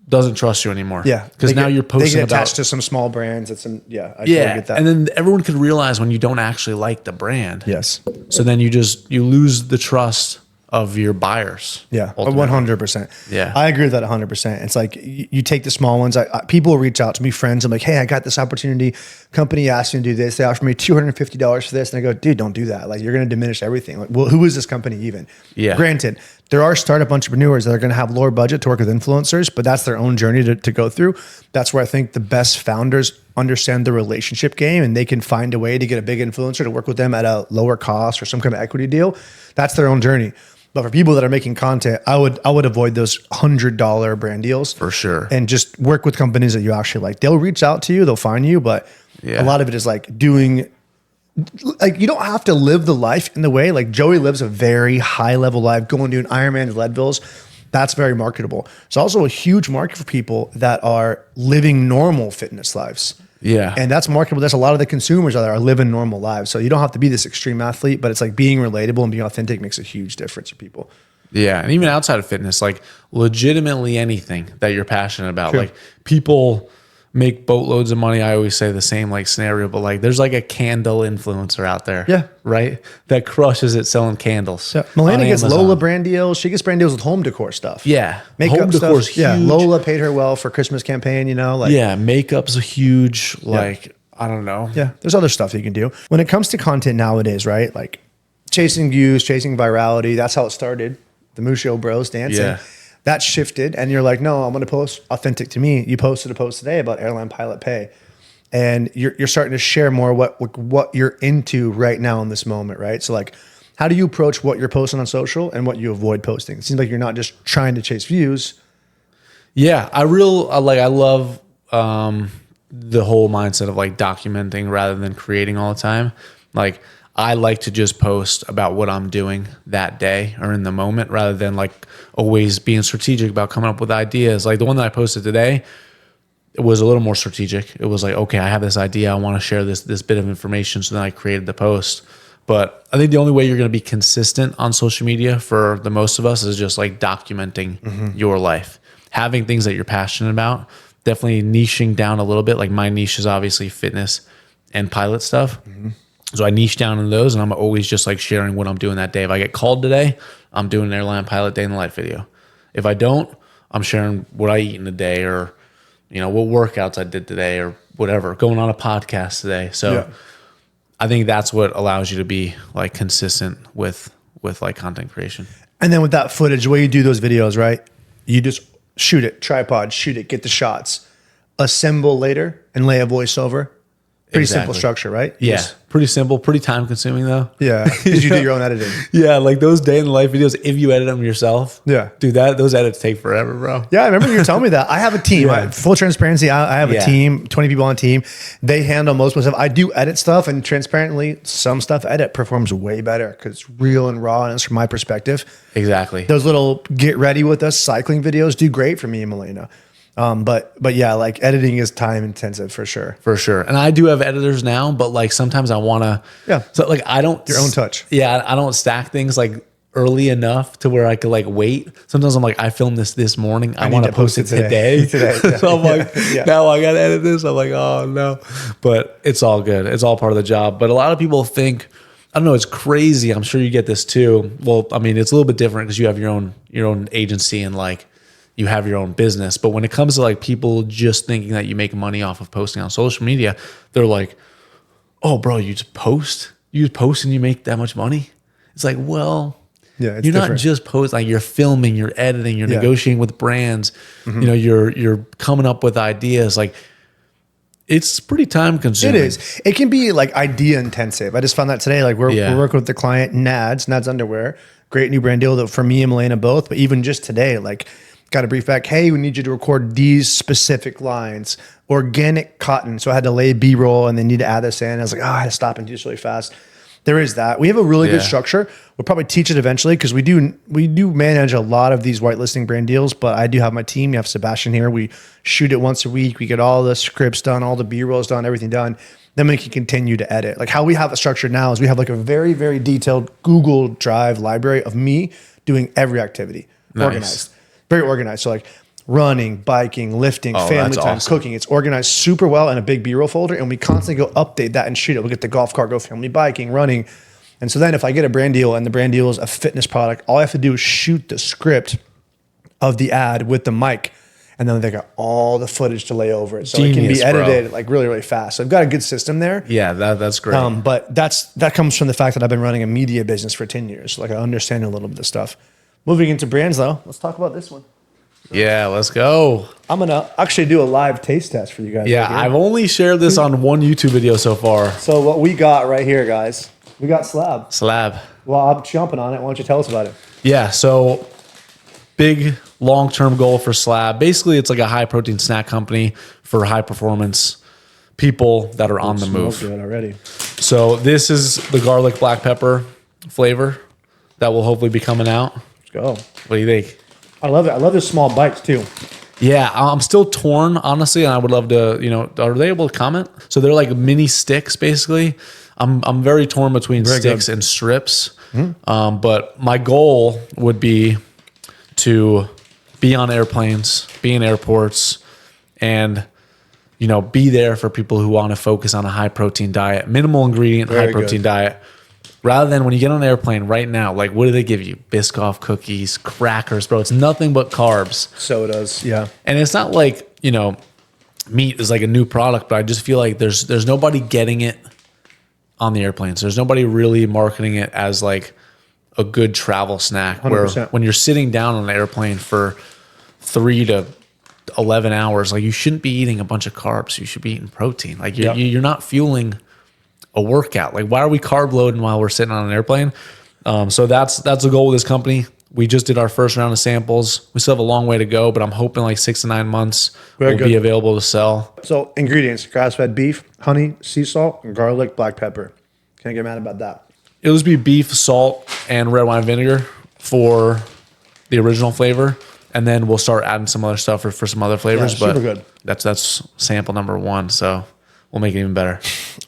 doesn't trust you anymore. Yeah. Because now you're posting they get attached to some small brands. It's I totally get that. And then everyone could realize when you don't actually like the brand. Yes. So then you lose the trust of your buyers. Yeah, 100%. Yeah. I agree with that 100%. It's like you take the small ones. People reach out to me, friends. I'm like, hey, I got this opportunity. Company asked me to do this. They offered me $250 for this. And I go, dude, don't do that. Like, you're going to diminish everything. Like, well, who is this company even? Yeah. Granted, there are startup entrepreneurs that are going to have lower budget to work with influencers, but that's their own journey to go through. That's where I think the best founders understand the relationship game and they can find a way to get a big influencer to work with them at a lower cost or some kind of equity deal. That's their own journey. But for people that are making content, I would avoid those $100 brand deals for sure, and just work with companies that you actually like. They'll reach out to you, they'll find you, but a lot of it is like doing. Like you don't have to live the life in the way like Joey lives a very high level life, going to an Ironman to Leadvilles. That's very marketable. It's also a huge market for people that are living normal fitness lives. Yeah. And that's marketable. There's a lot of the consumers that are living normal lives. So you don't have to be this extreme athlete, but it's like being relatable and being authentic makes a huge difference for people. Yeah. And even outside of fitness, like legitimately anything that you're passionate about, like people make boatloads of money. I always say the same like scenario, but like there's like a candle influencer out there. Yeah. Right. That crushes it selling candles. Yeah. Melania gets Lola brand deals. She gets brand deals with home decor stuff. Yeah. Makeup home decor's stuff. huge. Yeah. Lola paid her well for Christmas campaign, you know, like makeup's a huge, like, I don't know. Yeah. There's other stuff you can do. When it comes to content nowadays, right? Like chasing views, chasing virality. That's how it started. The Miuccio bros dancing. Yeah. That shifted and you're like, no, I'm going to post authentic to me. You posted a post today about airline pilot pay and you're starting to share more what you're into right now in this moment, right? So like, how do you approach what you're posting on social and what you avoid posting? It seems like you're not just trying to chase views. Yeah, I love the whole mindset of like documenting rather than creating all the time. Like I like to just post about what I'm doing that day or in the moment rather than like always being strategic about coming up with ideas. Like the one that I posted today, it was a little more strategic. It was like, okay, I have this idea. I want to share this bit of information. So then I created the post. But I think the only way you're going to be consistent on social media for the most of us is just like documenting your life. having things that you're passionate about, definitely niching down a little bit. Like my niche is obviously fitness and pilot stuff. So I niche down in those, and I'm always just like sharing what I'm doing that day. If I get called today, I'm doing an airline pilot day in the life video. If I don't, I'm sharing what I eat in a day, or what workouts I did today, or whatever, going on a podcast today. So I think that's what allows you to be like consistent with like content creation. And then with that footage, the way you do those videos, right? You just shoot it, tripod, shoot it, get the shots, assemble later, and lay a voiceover. Pretty simple structure, right? Yeah. Pretty simple, pretty time consuming though. Yeah. Because you do your own editing. Yeah. Like those day in the life videos, if you edit them yourself. Yeah. Dude, those edits take forever, bro. Yeah. I remember you telling me that. I have a team. Full transparency. I have a team, 20 people on a team. They handle most of my stuff. I do edit stuff, and transparently, some stuff edit performs way better because it's real and raw, and it's from my perspective. Exactly. Those little get ready with us cycling videos do great for me and Melina. But yeah, like editing is time intensive for sure. For sure. And I do have editors now, but like sometimes I want to, so like I don't, your own touch. Yeah. I don't stack things like early enough to where I could like wait. Sometimes I'm like, I filmed this morning. I want to post it today. Yeah. So I'm like, now I got to edit this. I'm like, oh no, but it's all good. It's all part of the job. But a lot of people think, I don't know, it's crazy. I'm sure you get this too. Well, I mean, it's a little bit different because you have your own agency and like, you have your own business. But when it comes to like people just thinking that you make money off of posting on social media, they're like, oh bro, you just post and you make that much money. It's like, well, it's you're different. not just posting, like you're filming, you're editing, you're negotiating with brands, you're coming up with ideas. Like it's pretty time consuming. It is. It can be like idea intensive. I just found that today. Like we're working with the client, Nads Underwear, great new brand deal for me and Melina both. But even just today, like, got a brief back, hey, we need you to record these specific lines, organic cotton. So I had to lay B-roll and then need to add this in. I was like, I had to stop and do this really fast. There is that. We have a really good structure. We'll probably teach it eventually because we do manage a lot of these whitelisting brand deals, but I do have my team. You have Sebastian here. We shoot it once a week. We get all the scripts done, all the B-rolls done, everything done. Then we can continue to edit. Like how we have it structured now is we have like a very, very detailed Google Drive library of me doing every activity. Nice. Organized. Very organized. So like running, biking, lifting, family time, cooking. It's organized super well in a big B-roll folder, and we constantly go update that and shoot it. We'll get the golf cart, go family biking, running. And so then if I get a brand deal and the brand deal is a fitness product, all I have to do is shoot the script of the ad with the mic, and then they got all the footage to lay over it. So it can be edited like really, really fast. So I've got a good system there. Yeah, that's great. But that comes from the fact that I've been running a media business for 10 years. Like I understand a little bit of stuff. Moving into brands though, let's talk about this one. Yeah, let's go. I'm going to actually do a live taste test for you guys. Yeah, I've only shared this on one YouTube video so far. So what we got right here, guys, we got SLAB. SLAB. Well, I'm jumping on it. Why don't you tell us about it? Yeah, so big long-term goal for SLAB. Basically, it's like a high-protein snack company for high-performance people that are on the move. Good already. So this is the garlic black pepper flavor that will hopefully be coming out. Let's go. What do you think? I love it. I love the small bites too. Yeah, I'm still torn, honestly, and I would love to, are they able to comment? So they're like mini sticks, basically. I'm very torn between sticks and strips. But my goal would be to be on airplanes, be in airports, and be there for people who want to focus on a high protein diet, minimal ingredient, high protein diet. Rather than when you get on an airplane right now, like what do they give you? Biscoff cookies, crackers, bro. It's nothing but carbs. Sodas, yeah. And it's not like, meat is like a new product, but I just feel like there's nobody getting it on the airplanes. There's nobody really marketing it as like a good travel snack 100%. where when you're sitting down on an airplane for 3 to 11 hours, like you shouldn't be eating a bunch of carbs. You should be eating protein. Like you're not fueling a workout. Like why are we carb loading while we're sitting on an airplane? So that's the goal with this company. We just did our first round of samples. We still have a long way to go, but I'm hoping like 6 to 9 months will be available to sell. So ingredients: grass-fed beef, honey, sea salt, garlic, black pepper. Can't get mad about that. It'll just be beef, salt, and red wine vinegar for the original flavor, and then we'll start adding some other stuff for some other flavors. Yeah, but super good. That's sample number 1, so we'll make it even better.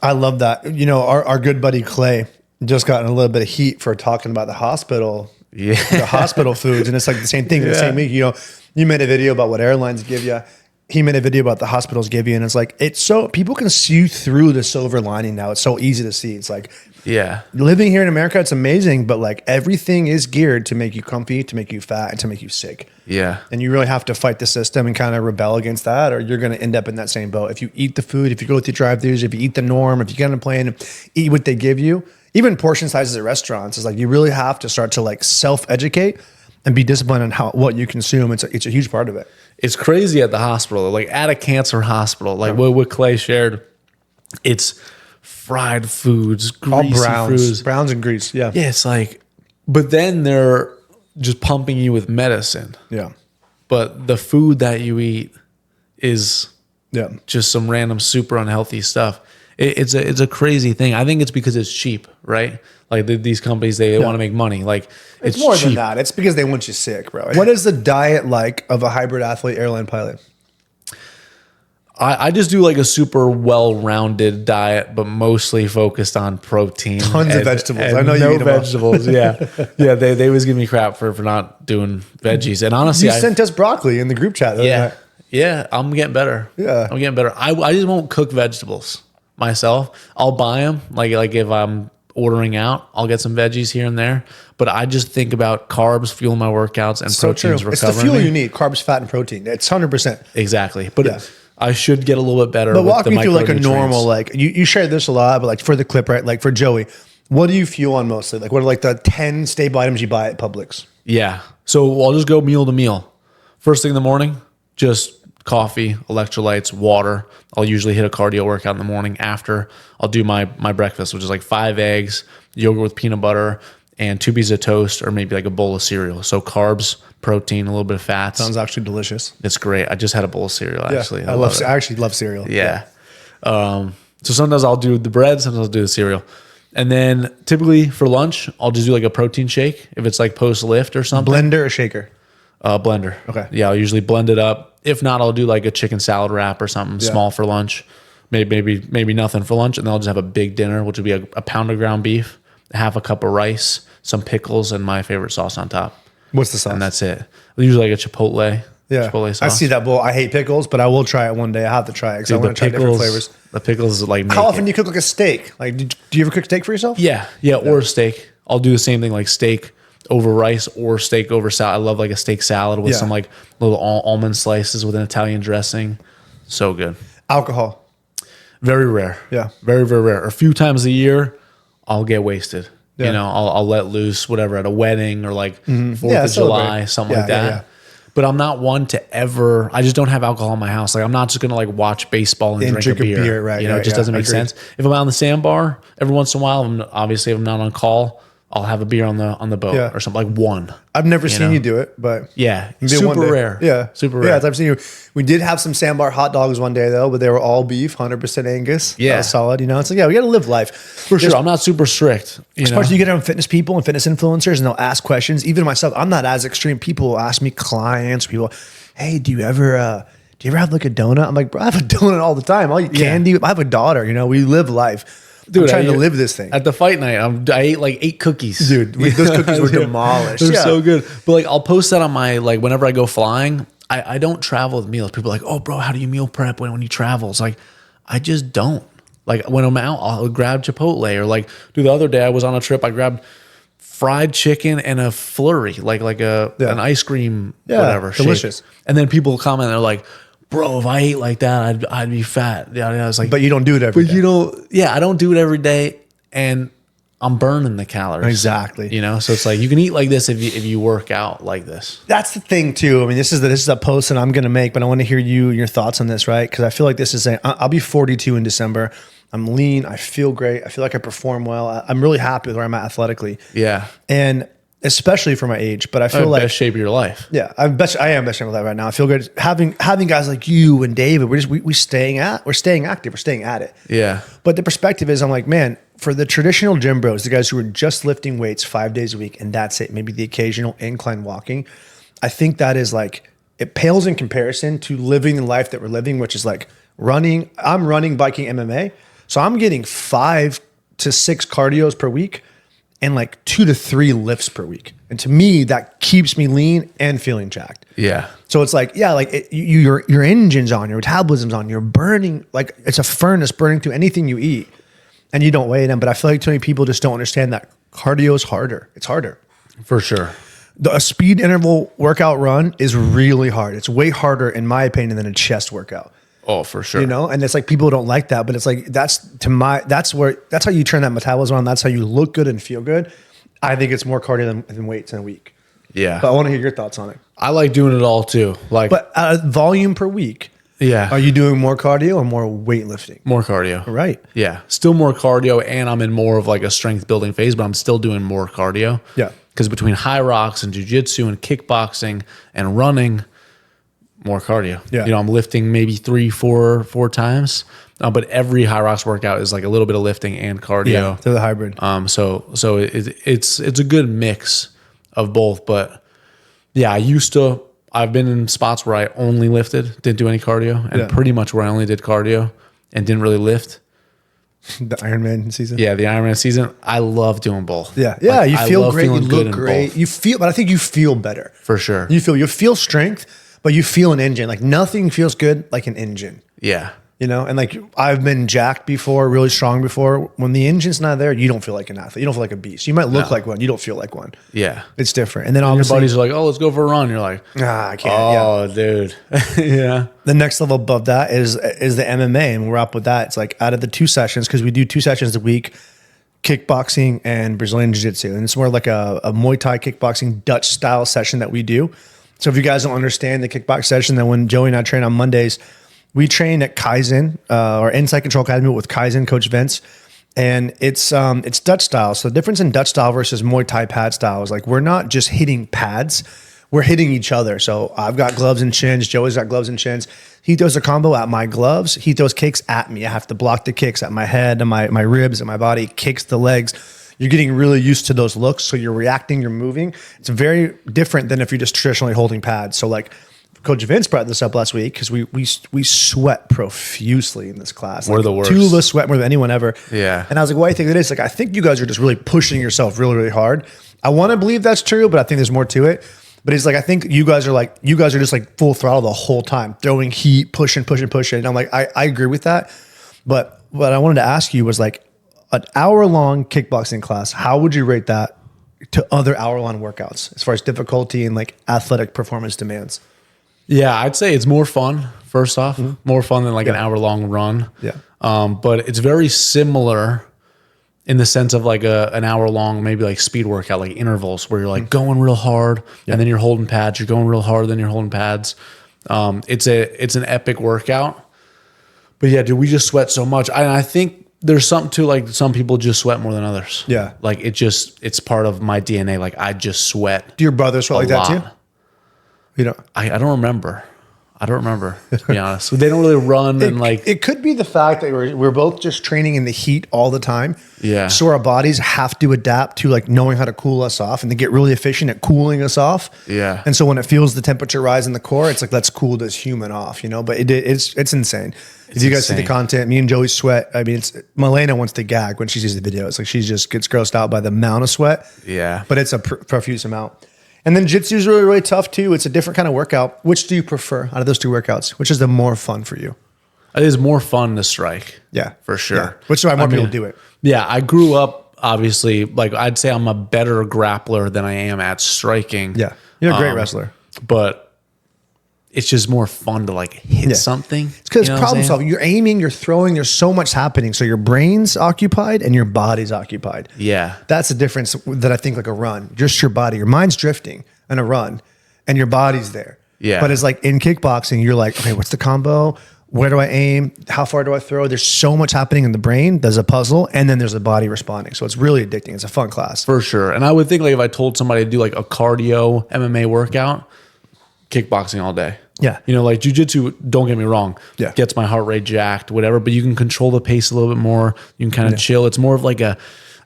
I love that. Our good buddy Clay just got in a little bit of heat for talking about the hospital the hospital foods, and it's like the same thing. The same week, you know, you made a video about what airlines give you. He made a video about the hospitals give you, and it's like it's so people can see through the silver lining now. It's so easy to see. It's like living here in America, it's amazing, but like everything is geared to make you comfy, to make you fat, and to make you sick. Yeah, and you really have to fight the system and kind of rebel against that, or you're going to end up in that same boat. If you eat the food, if you go through drive-thrus, if you eat the norm, if you get on a plane and eat what they give you, even portion sizes at restaurants, is like you really have to start to like self-educate and be disciplined on what you consume. It's a huge part of it. It's crazy at the hospital, like at a cancer hospital, like what Clay shared. It's fried foods, greasy foods, browns and grease. Yeah, yeah. It's like, but then they're just pumping you with medicine. Yeah, but the food that you eat is just some random super unhealthy stuff. It's a crazy thing. I think it's because it's cheap, right? Like these companies, they want to make money. Like it's more cheap than that. It's because they want you sick, bro. What is the diet like of a hybrid athlete airline pilot? I just do like a super well-rounded diet, but mostly focused on protein. Tons of vegetables. I know you eat them vegetables. Yeah, yeah. They always give me crap for not doing veggies. And honestly, you sent us broccli in the group chat. Yeah. I'm getting better. Yeah, I'm getting better. I just won't cook vegetables myself. I'll buy them. Like if I'm ordering out, I'll get some veggies here and there. But I just think about carbs, fuel my workouts, and proteins recovering. It's the fuel you need: carbs, fat, and protein. It's 100%. Exactly. But I should get a little bit better. But walk me through like a normal, like you share this a lot, but like for the clip, right? Like for Joey, what do you fuel on mostly? Like what are like the 10 staple items you buy at Publix? Yeah. So I'll just go meal to meal. First thing in the morning, just coffee, electrolytes, water. I'll usually hit a cardio workout in the morning. After, I'll do my breakfast, which is like 5 eggs, yogurt with peanut butter, and 2 pieces of toast, or maybe like a bowl of cereal. So carbs, protein, a little bit of fats. Sounds actually delicious. It's great. I just had a bowl of cereal, actually. I actually love cereal. Yeah. So sometimes I'll do the bread, sometimes I'll do the cereal. And then typically for lunch, I'll just do like a protein shake if it's like post lift or something. Blender or shaker? Blender. Okay. Yeah, I'll usually blend it up. If not, I'll do like a chicken salad wrap or something small for lunch. Maybe nothing for lunch, and then I'll just have a big dinner, which would be a pound of ground beef, half a cup of rice, some pickles, and my favorite sauce on top. What's the sauce? And that's it. Usually like a Chipotle. Yeah, Chipotle sauce. I see that bowl. I hate pickles, but I will try it one day. I have to try it because I want to try different flavors. The pickles is like. How often do you cook like a steak? Like, do you ever cook steak for yourself? Yeah, or a steak. I'll do the same thing, like steak over rice or steak over salad. I love like a steak salad with some like little almond slices with an Italian dressing. So good. Alcohol. Very rare. Yeah. Very, very rare. A few times a year, I'll get wasted. Yeah. You know, I'll let loose, whatever, at a wedding or like 4th of July, something like that. Yeah. But I'm not one to ever, I just don't have alcohol in my house. Like I'm not just going to like watch baseball and drink a beer. Right, you know, it just doesn't make sense. If I'm out on the sandbar, every once in a while, obviously if I'm not on call, I'll have a beer on the boat or something, like one. I've never seen you do it, but super rare. Yeah, super rare. Yeah, I've seen you. We did have some sandbar hot dogs one day though, but they were all beef, 100% Angus. Yeah, that was solid. You know, it's like we got to live life for sure. I'm not super strict. Especially you get around fitness people and fitness influencers, and they'll ask questions. Even myself, I'm not as extreme. People will ask me, clients, people, hey, do you ever have like a donut? I'm like, bro, I have a donut all the time. I'll eat candy. I have a daughter. You know, we live life. Dude, I'm trying to live this thing. At the fight night, I ate like 8 cookies. Dude, those cookies were demolished. They're so good. But like, I'll post that on my, like, whenever I go flying, I don't travel with meals. People are like, oh, bro, how do you meal prep when you travel? It's like, I just don't. Like, when I'm out, I'll grab Chipotle. Or like, dude, the other day I was on a trip, I grabbed fried chicken and a flurry, like an ice cream, whatever. Delicious. Shake. And then people comment, they're like, bro, if I ate like that, I'd be fat. Yeah, I was like, but you don't do it every day. You don't. Yeah, I don't do it every day, and I'm burning the calories. Exactly. You know, so it's like you can eat like this if you work out like this. That's the thing too. I mean, this is a post that I'm going to make, but I want to hear your thoughts on this, right? Because I feel like this is I'll be 42 in December. I'm lean. I feel great. I feel like I perform well. I'm really happy with where I'm at athletically. Yeah. And especially for my age, but I feel like best shape of your life. Yeah, I am best shape of my life right now. I feel good having guys like you and David. We're staying active. We're staying at it. Yeah. But the perspective is, I'm like, man, for the traditional gym bros, the guys who are just lifting weights 5 days a week and that's it, maybe the occasional incline walking, I think that is like, it pales in comparison to living the life that we're living, which is like running. I'm running, biking, MMA, so I'm getting 5 to 6 cardios per week. and like 2 to 3 lifts per week. And to me, that keeps me lean and feeling jacked. Yeah. So it's like, yeah, like your engine's on, your metabolism's on, you're burning, like it's a furnace burning through anything you eat, and you don't weigh them. But I feel like too many people just don't understand that cardio is harder. It's harder. For sure. A speed interval workout run is really hard. It's way harder, in my opinion, than a chest workout. Oh, for sure. You know, and it's like people don't like that, but it's like that's how you turn that metabolism on. That's how you look good and feel good. I think it's more cardio than weights in a week. Yeah. But I want to hear your thoughts on it. I like doing it all too. Like, but volume per week. Yeah. Are you doing more cardio or more weightlifting? More cardio. Right. Yeah. Still more cardio, and I'm in more of like a strength building phase, but I'm still doing more cardio. Yeah. Because between HYROX and jiu-jitsu and kickboxing and running, more cardio. Yeah. You know, I'm lifting maybe 3-4 times, but every HYROX workout is like a little bit of lifting and cardio. Yeah, they're the hybrid. So it's a good mix of both. But yeah, I've been in spots where I only lifted, didn't do any cardio, and pretty much where I only did cardio and didn't really lift. The Ironman season. Yeah, the Ironman season. I love doing both. Yeah, yeah. Like, You I feel love great. You feeling good look in great. both. But I think you feel better. For sure. You feel strength, but you feel an engine. Like nothing feels good like an engine. Yeah. You know, and like I've been jacked before, really strong before. When the engine's not there, you don't feel like an athlete. You don't feel like a beast. You might look like one. You don't feel like one. Yeah. It's different. And then Your obviously, buddies are like, "Oh, let's go for a run." You're like, I can't. "Oh, dude." Yeah. The next level above that is the MMA, and we're up with that. It's like out of the 2 sessions, because we do 2 sessions a week, kickboxing and Brazilian Jiu-Jitsu. And it's more like a Muay Thai kickboxing Dutch style session that we do. So if you guys don't understand the kickbox session, then when Joey and I train on Mondays, we train at Kaizen, or Insight Control Academy with Kaizen, Coach Vince. And it's Dutch style. So the difference in Dutch style versus Muay Thai pad style is like, we're not just hitting pads, we're hitting each other. So I've got gloves and chins. Joey's got gloves and chins. He throws a combo at my gloves. He throws kicks at me. I have to block the kicks at my head and my ribs and my body, kicks the legs. You're getting really used to those looks. So you're reacting, you're moving. It's very different than if you're just traditionally holding pads. So like Coach Vince brought this up last week because we sweat profusely in this class. We're like, the worst. 2 of us sweat more than anyone ever. Yeah. And I was like, why do you think it is? Like, I think you guys are just really pushing yourself really, really hard. I want to believe that's true, but I think there's more to it. But he's like, I think you guys are just like full throttle the whole time, throwing heat, pushing. And I'm like, I agree with that. But what I wanted to ask you was like an hour-long kickboxing class, how would you rate that to other hour-long workouts as far as difficulty and like athletic performance demands? Yeah, I'd say it's more fun, first off. More fun than like an hour-long run. Yeah. But it's very similar in the sense of like an hour-long, maybe like speed workout, like intervals where you're like going real hard and then you're holding pads. You're going real hard, then you're holding pads. It's an epic workout. But yeah, dude, we just sweat so much. I think there's something to like some people just sweat more than others. Yeah. Like it's part of my DNA. Like I just sweat. Do your brothers sweat like that too? You know, I don't remember. To be honest. They don't really run and like. It could be the fact that we're both just training in the heat all the time. Yeah. So our bodies have to adapt to like knowing how to cool us off, and they get really efficient at cooling us off. Yeah. And so when it feels the temperature rise in the core, it's like, let's cool this human off, you know. But it's insane. If you guys see the content, me and Joey sweat. I mean, Milena wants to gag when she sees the video. It's like she just gets grossed out by the amount of sweat. Yeah. But it's a profuse amount. And then jitsu is really, really tough too. It's a different kind of workout. Which do you prefer out of those 2 workouts? Which is the more fun for you? It is more fun to strike. Yeah. For sure. Yeah. Which is why more people do it. Yeah. I grew up, obviously, like I'd say I'm a better grappler than I am at striking. Yeah. You're a great wrestler. But it's just more fun to like hit something. It's because problem solving. You're aiming, you're throwing, there's so much happening. So your brain's occupied and your body's occupied. Yeah. That's the difference that I think like a run. Just your body. Your mind's drifting in a run and your body's there. Yeah. But it's like in kickboxing, you're like, okay, what's the combo? Where do I aim? How far do I throw? There's so much happening in the brain. There's a puzzle, and then there's a body responding. So it's really addicting. It's a fun class. For sure. And I would think like if I told somebody to do like a cardio MMA workout, kickboxing all day. Yeah. You know, like jiu-jitsu, don't get me wrong, gets my heart rate jacked, whatever, but you can control the pace a little bit more. You can kind of chill. It's more of like a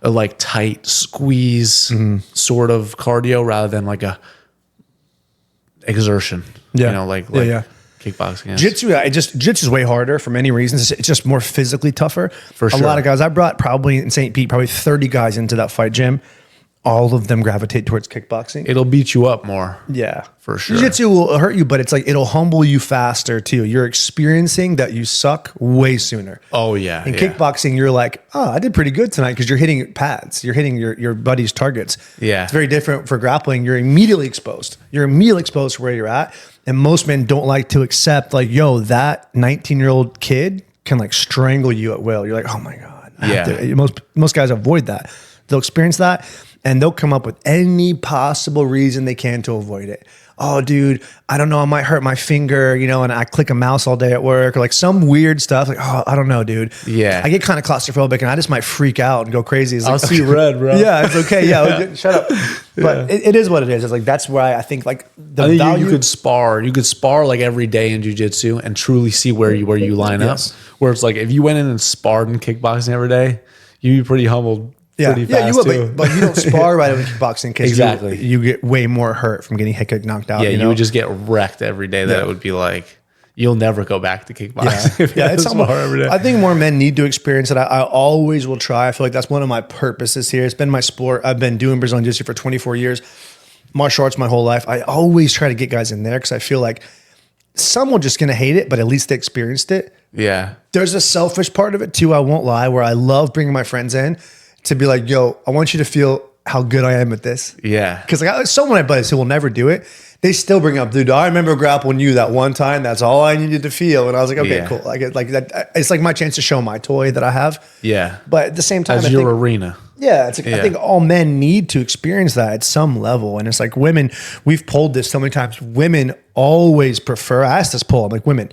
like tight squeeze sort of cardio rather than like a exertion. Yeah. You know, like kickboxing is. Jiu-jitsu is way harder for many reasons. It's just more physically tougher. For sure. A lot of guys, I brought probably in St. Pete, probably 30 guys into that fight gym. all of them gravitate towards kickboxing. It'll beat you up more. Yeah, for sure. Jiu-jitsu will hurt you, but it's like it'll humble you faster too. You're experiencing that you suck way sooner. Oh yeah. In kickboxing, you're like, oh, I did pretty good tonight because you're hitting pads. You're hitting your buddy's targets. Yeah. It's very different for grappling. You're immediately exposed. You're immediately exposed to where you're at. And most men don't like to accept like, yo, that 19-year-old kid can like strangle you at will. You're like, oh my God. Yeah. Most guys avoid that. They'll experience that and they'll come up with any possible reason they can to avoid it. Oh, dude, I don't know. I might hurt my finger, you know, and I click a mouse all day at work or like some weird stuff. Like, oh, I don't know, dude. Yeah. I get kind of claustrophobic and I just might freak out and go crazy. It's like, I'll see red, bro. Yeah, it's okay. Yeah, shut up. But it is what it is. It's like, that's why I think like the value. You could spar. You could spar like every day in jiu-jitsu and truly see where you line up. Where it's like, if you went in and sparred in kickboxing every day, you'd be pretty humbled. Pretty fast you would, too. but you don't spar right in kickboxing because exactly. you get way more hurt from getting hit, knocked out. Yeah, you know? you would just get wrecked every day. That it would be like, you'll never go back to kickboxing. Yeah, it's something every day. I think more men need to experience it. I always will try. I feel like that's one of my purposes here. It's been my sport. I've been doing Brazilian Jiu-Jitsu for 24 years, martial arts my whole life. I always try to get guys in there because I feel like some are just going to hate it, but at least they experienced it. Yeah. There's a selfish part of it too, I won't lie, where I love bringing my friends in to be like, yo, I want you to feel how good I am at this. Yeah. Because like some of my buddies who will never do it, they still bring up, dude, I remember grappling you that one time. That's all I needed to feel. And I was like, okay, cool. Like that, it's like my chance to show my toy that I have. Yeah. But at the same time, as your arena. Yeah, it's like, I think all men need to experience that at some level. And it's like women, we've polled this so many times. Women always prefer, I asked this poll, I'm like, women,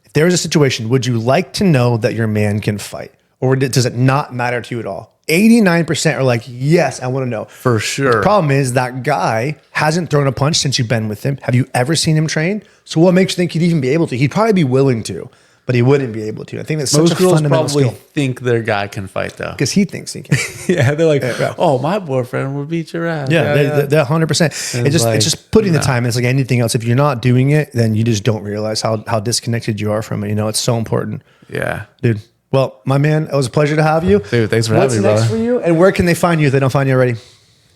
if there was a situation, would you like to know that your man can fight? Or does it not matter to you at all? 89% are like, yes, I want to know. For sure. The problem is that guy hasn't thrown a punch since you've been with him. Have you ever seen him train? So what makes you think he'd even be able to? He'd probably be willing to, but he wouldn't be able to. I think that's such a fundamental skill. Most girls probably think their guy can fight though. Because he thinks he can. Yeah, they're like, oh, my boyfriend would beat your ass. Yeah, they're 100%. It's just putting the time. It's like anything else. If you're not doing it, then you just don't realize how disconnected you are from it. You know, it's so important. Yeah. Dude. Well, my man, it was a pleasure to have you. Dude, thanks for having me, What's next for you? And where can they find you if they don't find you already?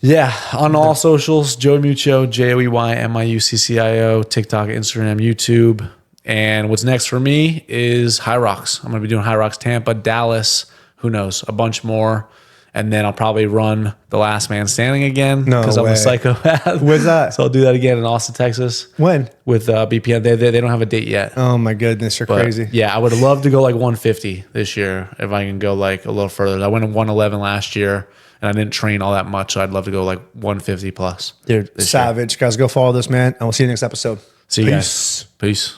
Yeah, on all socials, Joey Miuccio, JoeyMiuccio, TikTok, Instagram, YouTube. And what's next for me is HYROX. I'm going to be doing HYROX Tampa, Dallas, who knows, a bunch more. And then I'll probably run the Last Man Standing again because I'm a psychopath. Where's that? So I'll do that again in Austin, Texas. When? With BPN. They don't have a date yet. Oh my goodness, you're crazy. Yeah, I would love to go like 150 this year if I can go like a little further. I went to 111 last year and I didn't train all that much. So I'd love to go like 150 plus. Dude, savage. Guys, go follow this man and we'll see you next episode. See you guys. Peace.